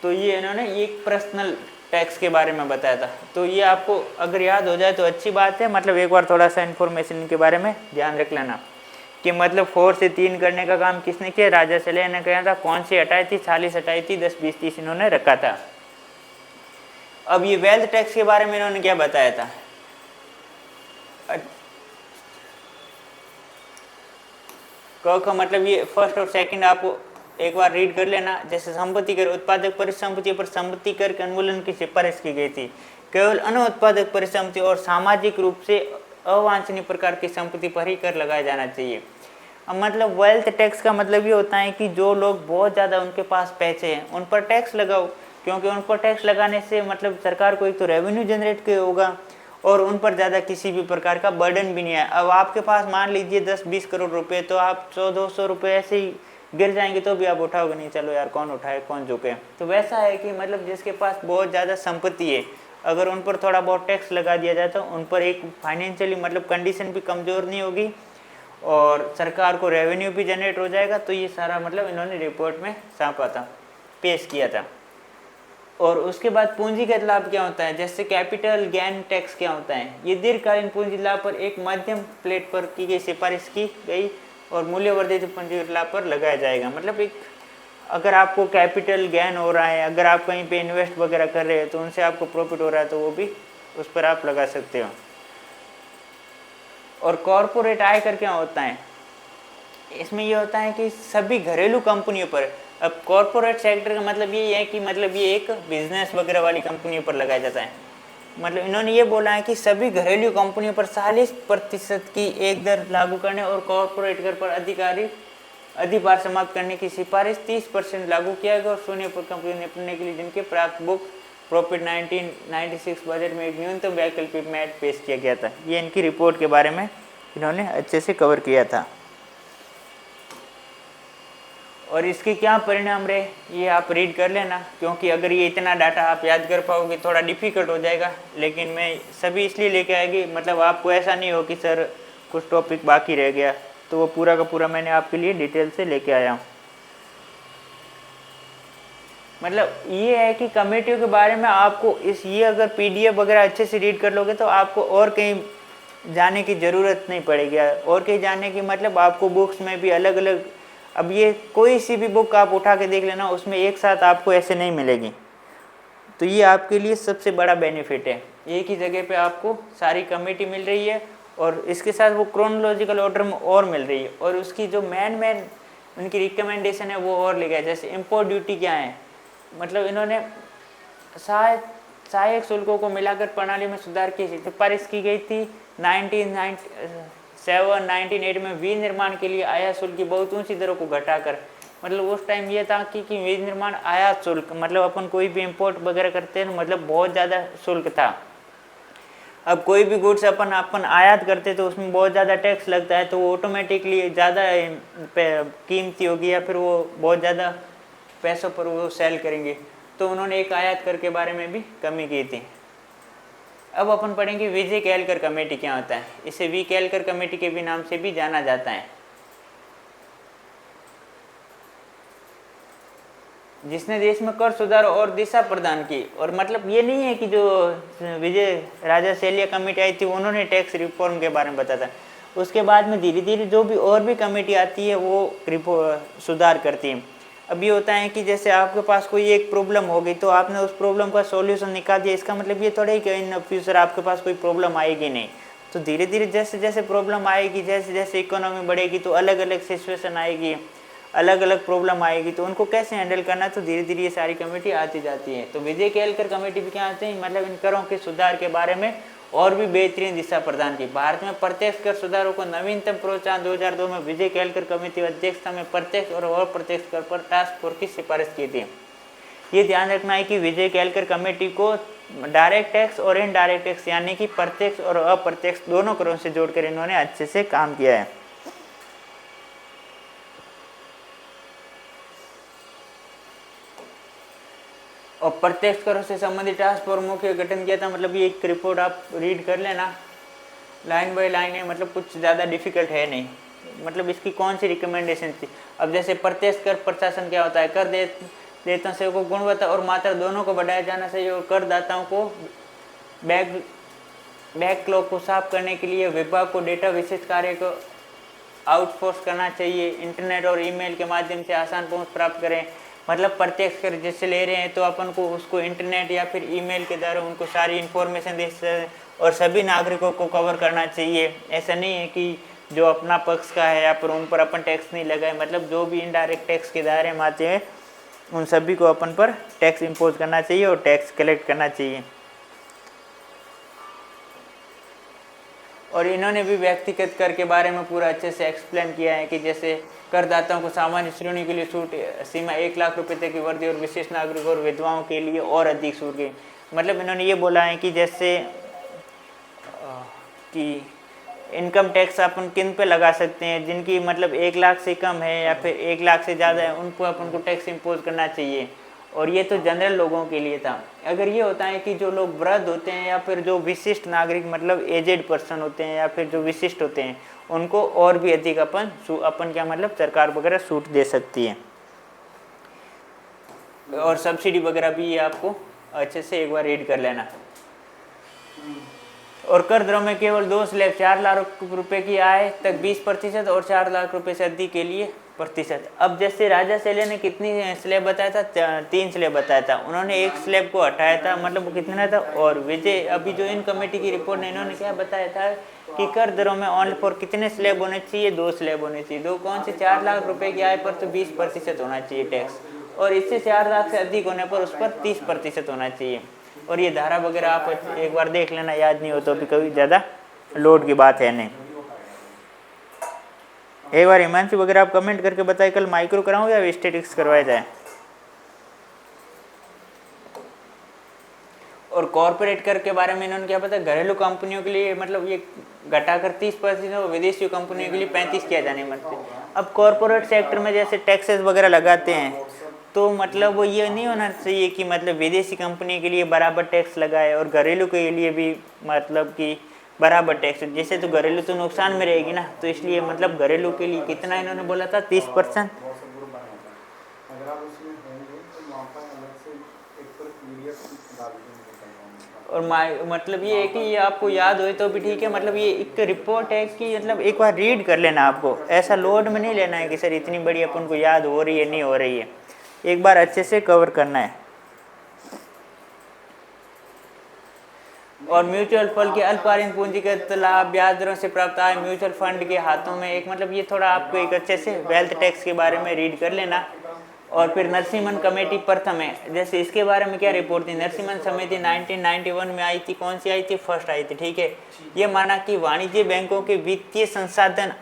तो ये इन्होंने ये पर्सनल टैक्स के बारे में बताया था। तो ये आपको अगर याद हो जाए तो अच्छी बात है, मतलब एक बार थोड़ा सा इन्फॉर्मेशन के बारे में ध्यान रख लेना कि मतलब 4 से 3 करने का काम किसने किया? राजा सैलिया ने किया था। कौन सी हटाई थी? 40 हटाई थी, 10, 20, 30 इन्होंने रखा था। अब ये वेल्थ टैक्स के बारे में इन्होंने क्या बताया था? का मतलब ये फर्स्ट और सेकंड आपको एक बार रीड कर लेना। जैसे संपत्ति कर, उत्पादक परिसंपत्ति पर संपत्ति कर के उन्मूलन की सिफारिश की गई थी। केवल अनुत्पादक परिसंपत्ति और सामाजिक रूप से अवांछनीय प्रकार की संपत्ति पर ही कर लगाया जाना चाहिए। अब मतलब वेल्थ टैक्स का मतलब ये होता है कि जो लोग बहुत ज़्यादा उनके पास पैसे हैं उन पर टैक्स लगाओ, क्योंकि उन पर टैक्स लगाने से मतलब सरकार को एक तो रेवेन्यू जनरेट होगा और उन पर ज़्यादा किसी भी प्रकार का बर्डन भी नहीं है। अब आपके पास मान लीजिए 10-20 करोड़ रुपए, तो आप 100-200 रुपये ऐसे ही गिर जाएंगे तो भी आप उठाओगे नहीं, चलो यार कौन उठाए कौन झुके। तो वैसा है कि मतलब जिसके पास बहुत ज़्यादा संपत्ति है, अगर उन पर थोड़ा बहुत टैक्स लगा दिया जाए तो उन पर एक फाइनेंशियली मतलब कंडीशन भी कमज़ोर नहीं होगी और सरकार को रेवेन्यू भी जनरेट हो जाएगा। तो ये सारा मतलब इन्होंने रिपोर्ट में सौंपा था, पेश किया था। और उसके बाद पूंजीगत लाभ क्या होता है, जैसे कैपिटल गेन टैक्स क्या होता है, ये दीर्घकालीन पूंजी लाभ पर एक मध्यम प्लेट पर की गई सिफारिश की गई और मूल्यवर्धित पूंजीगत लाभ पर लगाया जाएगा। मतलब एक अगर आपको कैपिटल गेन हो रहा है, अगर आप कहीं पे इन्वेस्ट वगैरह कर रहे हैं तो उनसे आपको प्रॉफिट हो रहा है तो वो भी उस पर आप लगा सकते हो। और कॉरपोरेट आयकर क्या होता है, इसमें ये होता है कि सभी घरेलू कंपनियों पर, अब कॉरपोरेट सेक्टर का मतलब ये है कि मतलब ये एक बिजनेस वगैरह वाली कंपनियों पर लगाया जाता है। मतलब इन्होंने ये बोला है कि सभी घरेलू कंपनियों पर 40% की एक दर लागू करने और कॉरपोरेट कर पर अधिभार समाप्त करने की सिफारिश 30% लागू किया गया और शून्य पर कंपनी निपटने के लिए जिनके प्राप्त बुक प्रॉफिट 1996 बजट में एक न्यूनतम वैकल्पिक मैट पेश किया गया था। ये इनकी रिपोर्ट के बारे में इन्होंने अच्छे से कवर किया था। और इसके क्या परिणाम रहे ये आप रीड कर लेना, क्योंकि अगर ये इतना डाटा आप याद कर पाओगे थोड़ा डिफिकल्ट हो जाएगा, लेकिन मैं सभी इसलिए लेके आएगी मतलब आपको ऐसा नहीं हो कि सर कुछ टॉपिक बाकी रह गया, तो वो पूरा का पूरा मैंने आपके लिए डिटेल से लेके आया हूँ। मतलब ये है कि कमेटियों के बारे में आपको ये अगर PDF वगैरह अच्छे से रीड कर लोगे तो आपको और कहीं जाने की ज़रूरत नहीं पड़ेगी। और कहीं जाने की मतलब आपको बुक्स में भी अलग अलग, अब ये कोई सी भी बुक आप उठा के देख लेना उसमें एक साथ आपको ऐसे नहीं मिलेगी, तो ये आपके लिए सबसे बड़ा बेनिफिट है। एक ही जगह पे आपको सारी कमेटी मिल रही है और इसके साथ वो क्रोनोलॉजिकल ऑर्डर में और मिल रही है, और उसकी जो मेन उनकी रिकमेंडेशन है वो और लिखा है। जैसे इम्पोर्ट ड्यूटी क्या है, मतलब इन्होंने सहायक शुल्कों को मिलाकर प्रणाली में सुधार की सिफारिश की गई थी। 1997-1998 में विनिर्माण के लिए आयात शुल्क की बहुत ऊंची दरों को घटाकर, मतलब उस टाइम ये था कि विनिर्माण आयात शुल्क मतलब अपन कोई भी इंपोर्ट वगैरह करते हैं मतलब बहुत ज़्यादा शुल्क था। अब कोई भी गुड्स अपन आयात करते तो उसमें बहुत ज़्यादा टैक्स लगता है, तो वो ऑटोमेटिकली ज़्यादा कीमती होगी या फिर वो बहुत ज़्यादा पैसों पर वो सेल करेंगे। तो उन्होंने एक आयात कर के बारे में भी कमी की थी। अब अपन पढ़ेंगे विजय केलकर कमेटी क्या होता है। इसे वी केलकर कमेटी के भी नाम से भी जाना जाता है, जिसने देश में कर सुधार और दिशा प्रदान की। और मतलब ये नहीं है कि जो विजय राजा सैलिया कमेटी आई थी उन्होंने टैक्स रिफॉर्म के बारे में बताया था, उसके बाद में धीरे धीरे जो भी और भी कमेटी आती है वो सुधार करती है। अब ये होता है कि जैसे आपके पास कोई एक प्रॉब्लम हो गई तो आपने उस प्रॉब्लम का सॉल्यूशन निकाल दिया, इसका मतलब ये थोड़ा ही कि इन फ्यूचर आपके पास कोई प्रॉब्लम आएगी नहीं। तो धीरे धीरे जैसे जैसे प्रॉब्लम आएगी, जैसे जैसे इकोनॉमी बढ़ेगी तो अलग अलग सिचुएशन आएगी, अलग अलग प्रॉब्लम आएगी, तो उनको कैसे हैंडल करना, तो धीरे धीरे ये सारी कमेटी आती जाती है। तो विजय केलकर कमेटी भी क्या आते हैं, मतलब इन करों के सुधार के बारे में और भी बेहतरीन दिशा प्रदान की। भारत में प्रत्यक्ष कर सुधारों को नवीनतम प्रोत्साहन 2002 में विजय केलकर कमेटी अध्यक्षता में प्रत्यक्ष और अप्रत्यक्ष कर पर टास्क फोर्स की सिफारिश की थी। ये ध्यान रखना है कि विजय केलकर कमेटी को डायरेक्ट टैक्स और इनडायरेक्ट टैक्स यानी कि प्रत्यक्ष और अप्रत्यक्ष दोनों करों से जोड़कर इन्होंने अच्छे से काम किया है। और प्रत्यक्ष करों से संबंधित टास्क फोर्स मुख्य गठन किया था। मतलब ये एक रिपोर्ट आप रीड कर लेना, लाइन बाय लाइन है, मतलब कुछ ज़्यादा डिफिकल्ट है नहीं। मतलब इसकी कौन सी रिकमेंडेशन थी। अब जैसे प्रत्यक्ष कर प्रशासन क्या होता है, कर देता से को गुणवत्ता और मात्रा दोनों को बढ़ाया जाना चाहिए और करदाताओं को बैकलॉग को साफ करने के लिए विभाग को डेटा विशिष्ट कार्य को आउटसोर्स करना चाहिए। इंटरनेट और ईमेल के माध्यम से आसान पहुंच प्राप्त करें। मतलब प्रत्यक्ष कर जैसे ले रहे हैं तो अपन को उसको इंटरनेट या फिर ईमेल के द्वारा उनको सारी इन्फॉर्मेशन दे और सभी नागरिकों को कवर करना चाहिए। ऐसा नहीं है कि जो अपना पक्ष का है या फिर उन पर अपन टैक्स नहीं लगाए, मतलब जो भी इनडायरेक्ट टैक्स के दायरे में आते हैं उन सभी को अपन पर टैक्स इम्पोज करना चाहिए और टैक्स कलेक्ट करना चाहिए। और इन्होंने भी व्यक्तिगत कर के बारे में पूरा अच्छे से एक्सप्लेन किया है कि जैसे करदाताओं को सामान्य श्रेणी के लिए छूट सीमा 1 लाख रुपए तक की वर्दी और विशेष नागरिकों और विधवाओं के लिए और अधिक छूट की। मतलब इन्होंने ये बोला है कि जैसे कि इनकम टैक्स अपन किन पे लगा सकते हैं, जिनकी मतलब 1 लाख से कम है या फिर 1 लाख से ज़्यादा है उनको अपन को टैक्स इम्पोज करना चाहिए। और ये तो जनरल लोगों के लिए था। अगर ये होता है कि जो लोग वृद्ध होते हैं या फिर जो विशिष्ट नागरिक मतलब एजेड पर्सन होते हैं या फिर जो विशिष्ट होते हैं, उनको और भी अधिक अपन क्या मतलब सरकार वगैरह छूट दे सकती है। और सब्सिडी वगैरह भी ये आपको अच्छे से एक बार रीड कर लेना। और कर दरों में केवल 2 स्लैब 4 लाख रुपए की आय तक 20% और 4 लाख रुपए से अधिक के लिए प्रतिशत। अब जैसे राजा सेले ने कितनी स्लैब बताया था, 3 स्लैब बताया था, उन्होंने 1 स्लैब को हटाया था, मतलब वो कितना था। और विजय अभी जो इन कमेटी की रिपोर्ट ने इन्होंने क्या बताया था कि कर दरों में ऑनली फॉर कितने स्लैब होने चाहिए, 2 स्लैब होने चाहिए। 2 कौन से, 4 लाख रुपए की आय पर तो 20% होना चाहिए टैक्स, और इससे 4 लाख से अधिक होने पर उस पर 30% होना चाहिए। और ये धारा वगैरह आप एक बार देख लेना, याद नहीं हो तो भी कभी ज़्यादा लोड की बात है नहीं। एक बार हिमांशु वगैरह आप कमेंट करके बताए कल माइक्रो कराऊं या स्टैटिक्स करवाया जाए। और कॉर्पोरेट कर के बारे में इन्होंने क्या पता, घरेलू कंपनियों के लिए मतलब ये घटाकर 30% और विदेशी कंपनियों के लिए 35 किया जाने मरते। अब कॉर्पोरेट सेक्टर में जैसे टैक्सेस वगैरह लगाते हैं तो मतलब वो ये नहीं होना चाहिए कि मतलब विदेशी कंपनी के लिए बराबर टैक्स लगाए और घरेलू के लिए भी मतलब कि बराबर टैक्स, जैसे तो घरेलू तो नुकसान में रहेगी ना, तो इसलिए मतलब घरेलू के लिए कितना इन्होंने बोला था, 30%। और मतलब ये है कि ये आपको याद हो तो भी ठीक है, मतलब ये एक रिपोर्ट है कि मतलब एक बार रीड कर लेना, आपको ऐसा लोड में नहीं लेना है कि सर इतनी बड़ी अपन को याद हो रही है नहीं हो रही है, एक बार अच्छे से कवर करना है। और म्यूचुअल फंड के अल्पकालीन पूंजीगत लाभ ब्याज दरों से प्राप्त आय म्यूचुअल फंड के हाथों में एक मतलब ये थोड़ा आपको एक अच्छे से वेल्थ टैक्स के बारे में रीड कर लेना। और फिर नरसिम्हन कमेटी प्रथम है, जैसे इसके बारे में क्या रिपोर्ट थी, नरसिम्हन समिति 1991 में आई थी, कौन सी आई थी, फर्स्ट आई थी, ठीक है। ये माना कि वाणिज्य बैंकों के वित्तीय संसाधन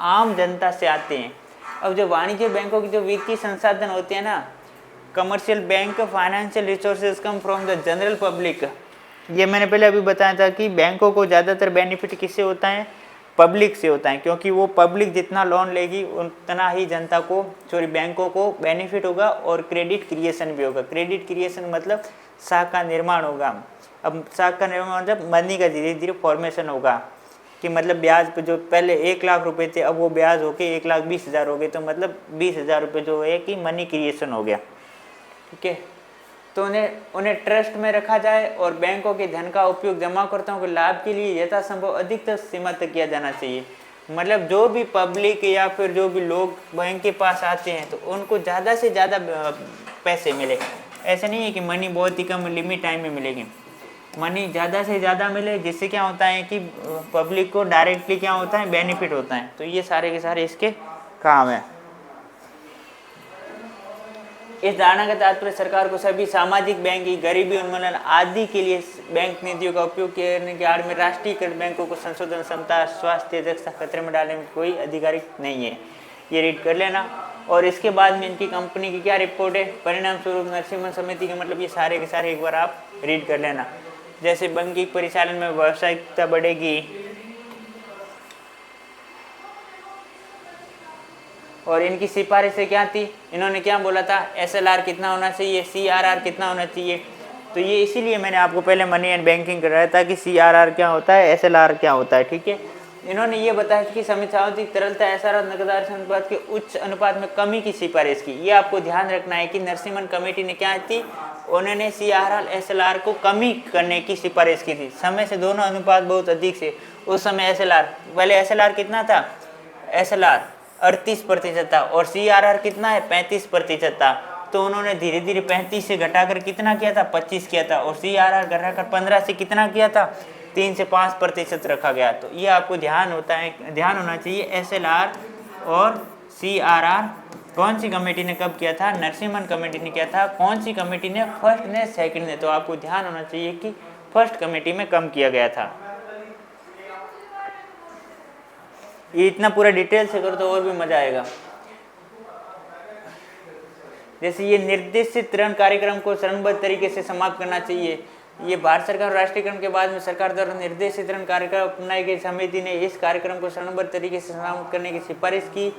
आम जनता से आते हैं। अब जो वाणिज्य बैंकों के जो वित्तीय संसाधन होते हैं ना, commercial bank financial resources come from the general public, ये मैंने पहले अभी बताया था कि बैंकों को ज़्यादातर बेनिफिट किससे होता है, पब्लिक से होता है, क्योंकि वो पब्लिक जितना लोन लेगी उतना ही जनता को बैंकों को बेनिफिट होगा और क्रेडिट क्रिएशन भी होगा। क्रेडिट क्रिएशन मतलब साख का निर्माण होगा। अब साख का निर्माण मतलब मनी का धीरे धीरे फॉर्मेशन होगा कि मतलब ब्याज पे जो पहले 1 लाख रुपए थे अब वो ब्याज होके 1,20,000 हो गए, तो मतलब 20,000 रुपये जो है कि मनी क्रिएशन हो गया, ठीक है। तो उन्हें ट्रस्ट में रखा जाए और बैंकों के धन का उपयोग जमाकर्ताओं के लाभ के लिए यथासंभव अधिकतम सीमा तक किया जाना चाहिए। मतलब जो भी पब्लिक या फिर जो भी लोग बैंक के पास आते हैं तो उनको ज़्यादा से ज़्यादा पैसे मिले। ऐसा नहीं है कि मनी बहुत ही कम लिमिट टाइम में मिलेगी, मनी ज़्यादा से ज़्यादा मिले, जिससे क्या होता है कि पब्लिक को डायरेक्टली क्या होता है, बेनिफिट होता है। तो ये सारे के सारे इसके काम है। इस धारणा का तात्पर्य सरकार को सभी सामाजिक बैंकिंग, गरीबी उन्मूलन आदि के लिए बैंक नीतियों का उपयोग करने की आड़ में राष्ट्रीयकृत बैंकों को संशोधन क्षमता, स्वास्थ्य, दक्षता खतरे में डालने में कोई अधिकारिक नहीं है। ये रीड कर लेना। और इसके बाद में इनकी कंपनी की क्या रिपोर्ट है, परिणाम स्वरूप नरसिम्हन समिति के मतलब ये सारे के सारे एक बार आप रीड कर लेना। जैसे बैंकिंग परिचालन में व्यावसायिकता बढ़ेगी, और इनकी सिफारिशें क्या थी, इन्होंने क्या बोला था, SLR कितना होना चाहिए, CRR कितना होना चाहिए। तो ये इसीलिए मैंने आपको पहले मनी एंड बैंकिंग कराया था कि CRR क्या होता है, SLR क्या होता है, ठीक है। इन्होंने ये बताया कि समीक्षाओं तरलता SRR नकदार अनुपात के उच्च अनुपात में कमी की सिफारिश की। ये आपको ध्यान रखना है कि नरसिम्हन कमेटी ने क्या थी, उन्होंने CRR SLR को कमी करने की सिफारिश की थी। समय से दोनों अनुपात बहुत अधिक से, उस समय SLR पहले SLR कितना था, SLR 38% था और CRR कितना है, 35% था। तो उन्होंने धीरे धीरे 35 से घटाकर कितना किया था, 25 किया था, और CRR घटाकर 15 से कितना किया था, 3 से 5% रखा गया। तो ये आपको ध्यान होना चाहिए। SLR और CRR कौन सी कमेटी ने कब किया था, नरसिम्हन कमेटी ने किया था। कौन सी कमेटी ने, फर्स्ट ने, सेकंड ने। तो आपको ध्यान होना चाहिए कि फर्स्ट कमेटी में कम किया गया था। ये इतना पूरा डिटेल से करो तो और भी मजा आएगा। जैसे ये निर्देशित ऋण कार्यक्रम को चरणबद्ध तरीके से समाप्त करना चाहिए। ये भारत सरकार राष्ट्रीयकरण के बाद में सरकार द्वारा निर्देशित ऋण कार्यक्रम अपनाई गई। समिति ने इस कार्यक्रम को चरणबद्ध तरीके से समाप्त करने की सिफारिश की।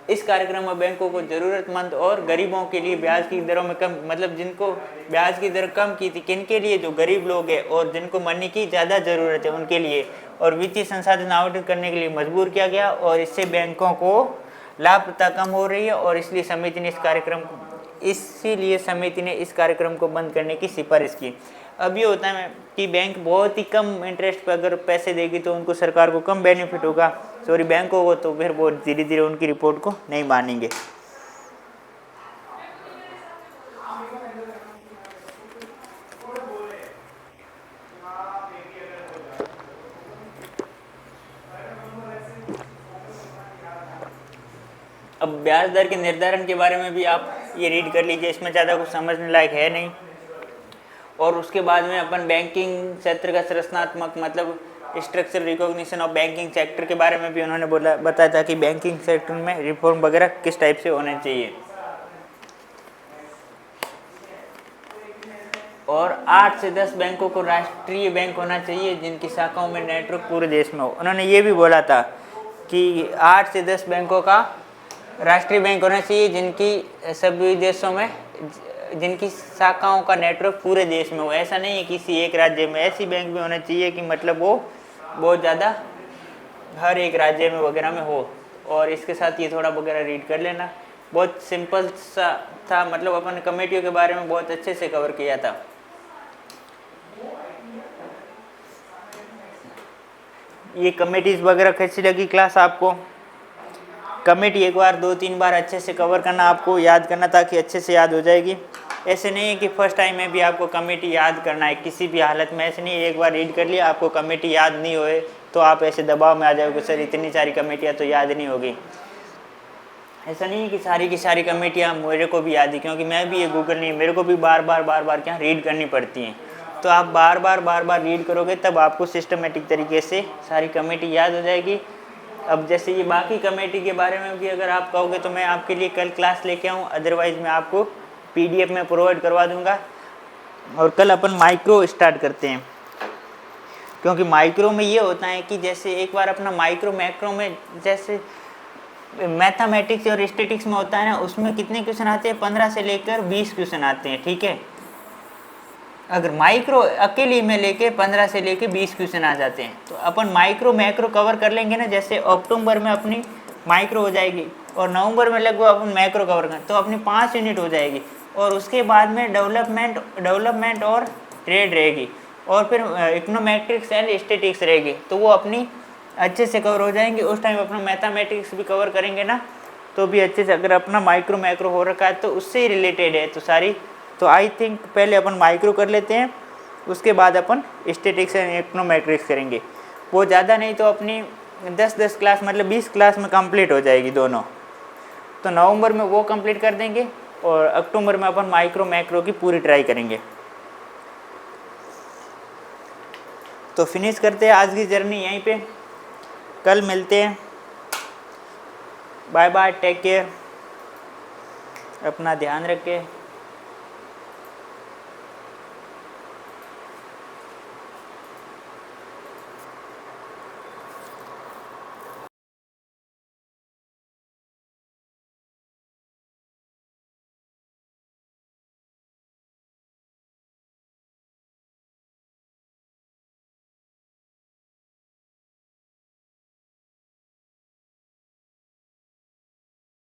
इस कार्यक्रम में बैंकों को ज़रूरतमंद और गरीबों के लिए ब्याज की दरों में कम, मतलब जिनको ब्याज की दर कम की थी, किन के लिए, जो गरीब लोग हैं और जिनको मनी की ज़्यादा ज़रूरत है उनके लिए, और वित्तीय संसाधन आवंटित करने के लिए मजबूर किया गया। और इससे बैंकों को लाभप्रदता कम हो रही है और इसीलिए समिति ने इस कार्यक्रम को बंद करने की सिफारिश की। अब ये होता है कि बैंक बहुत ही कम इंटरेस्ट पर अगर पैसे देगी तो उनको सरकार को कम बेनिफिट होगा, बैंकों को, तो फिर वो धीरे धीरे उनकी रिपोर्ट को नहीं मानेंगे। अब ब्याज दर के निर्धारण के बारे में भी आप ये रीड कर लीजिए, इसमें ज़्यादा कुछ समझने लायक है नहीं। और उसके बाद में अपन बैंकिंग क्षेत्र का संरचनात्मक, मतलब structure recognition of banking sector के बारे में भी उन्होंने बताया था कि बैंकिंग सेक्टर में रिफॉर्म वगैरह किस टाइप से होने चाहिए। और 8 से 10 बैंकों को राष्ट्रीय बैंक होना चाहिए जिनकी शाखाओं में नेटवर्क पूरे देश में हो। उन्होंने ये भी बोला था कि 8 से 10 बैंकों का राष्ट्रीय बैंक होना चाहिए जिनकी सभी देशों में, जिनकी शाखाओं का नेटवर्क पूरे देश में हो। ऐसा नहीं है किसी एक राज्य में, ऐसी बैंक भी होना चाहिए कि मतलब वो बहुत ज़्यादा हर एक राज्य में वगैरह में हो। और इसके साथ ये थोड़ा वगैरह रीड कर लेना, बहुत सिंपल सा था, मतलब अपन कमेटियों के बारे में बहुत अच्छे से कवर किया था। ये कमेटीज वगैरह कैसी लगी क्लास आपको? कमेटी एक बार 2-3 बार अच्छे से कवर करना, आपको याद करना ताकि अच्छे से याद हो जाएगी। ऐसे नहीं है कि फर्स्ट टाइम में भी आपको कमेटी याद करना है किसी भी हालत में, ऐसे नहीं है एक बार रीड कर लिया आपको कमेटी याद नहीं होए तो आप ऐसे दबाव में आ जाओगे, सर इतनी सारी कमेटियाँ तो याद नहीं होगी। ऐसा नहीं है कि सारी की सारी कमेटियाँ मेरे को भी याद है, क्योंकि मैं भी ये गूगल नहीं, मेरे को भी बार बार क्या रीड करनी पड़ती हैं। तो आप बार बार रीड करोगे तब आपको सिस्टमेटिक तरीके से सारी कमेटी याद हो जाएगी। अब जैसे ये बाकी कमेटी के बारे में भी अगर आप कहोगे तो मैं आपके लिए कल क्लास लेके आऊँ, अदरवाइज़ मैं आपको PDF में प्रोवाइड करवा दूंगा। और कल अपन माइक्रो स्टार्ट करते हैं, क्योंकि माइक्रो में ये होता है कि जैसे एक बार अपना माइक्रो मैक्रो में, जैसे मैथमेटिक्स और स्टैटिक्स में होता है ना, उसमें कितने क्वेश्चन आते हैं, 15 से लेकर 20 क्वेश्चन आते हैं, ठीक है। अगर माइक्रो अकेले में लेके 15 से लेके 20 क्वेश्चन आ जाते हैं, तो अपन माइक्रो मैक्रो कवर कर लेंगे ना। जैसे अक्टूबर में अपनी माइक्रो हो जाएगी और नवंबर में लगभग अपन मैक्रो कवर करें तो अपनी 5 यूनिट हो जाएगी। और उसके बाद में डेवलपमेंट और ट्रेड रहेगी, और फिर इकोनोमेट्रिक्स एंड स्टैटिक्स रहेगी, तो वो अपनी अच्छे से कवर हो जाएंगे। उस टाइम अपना मैथमेटिक्स भी कवर करेंगे ना तो भी अच्छे से, अगर अपना माइक्रो मैक्रो हो रखा है तो उससे ही रिलेटेड है तो सारी। तो आई थिंक पहले अपन माइक्रो कर लेते हैं, उसके बाद अपन स्टैटिक्स एंड इकोनोमेट्रिक्स करेंगे। वो ज़्यादा नहीं तो अपनी 10 क्लास, मतलब 20 क्लास में कंप्लीट हो जाएगी दोनों। तो नवंबर में वो कंप्लीट कर देंगे और अक्टूबर में अपन माइक्रो मैक्रो की पूरी ट्राई करेंगे। तो फिनिश करते हैं आज की जर्नी यहीं पे, कल मिलते हैं। बाय बाय, टेक केयर, अपना ध्यान रखें।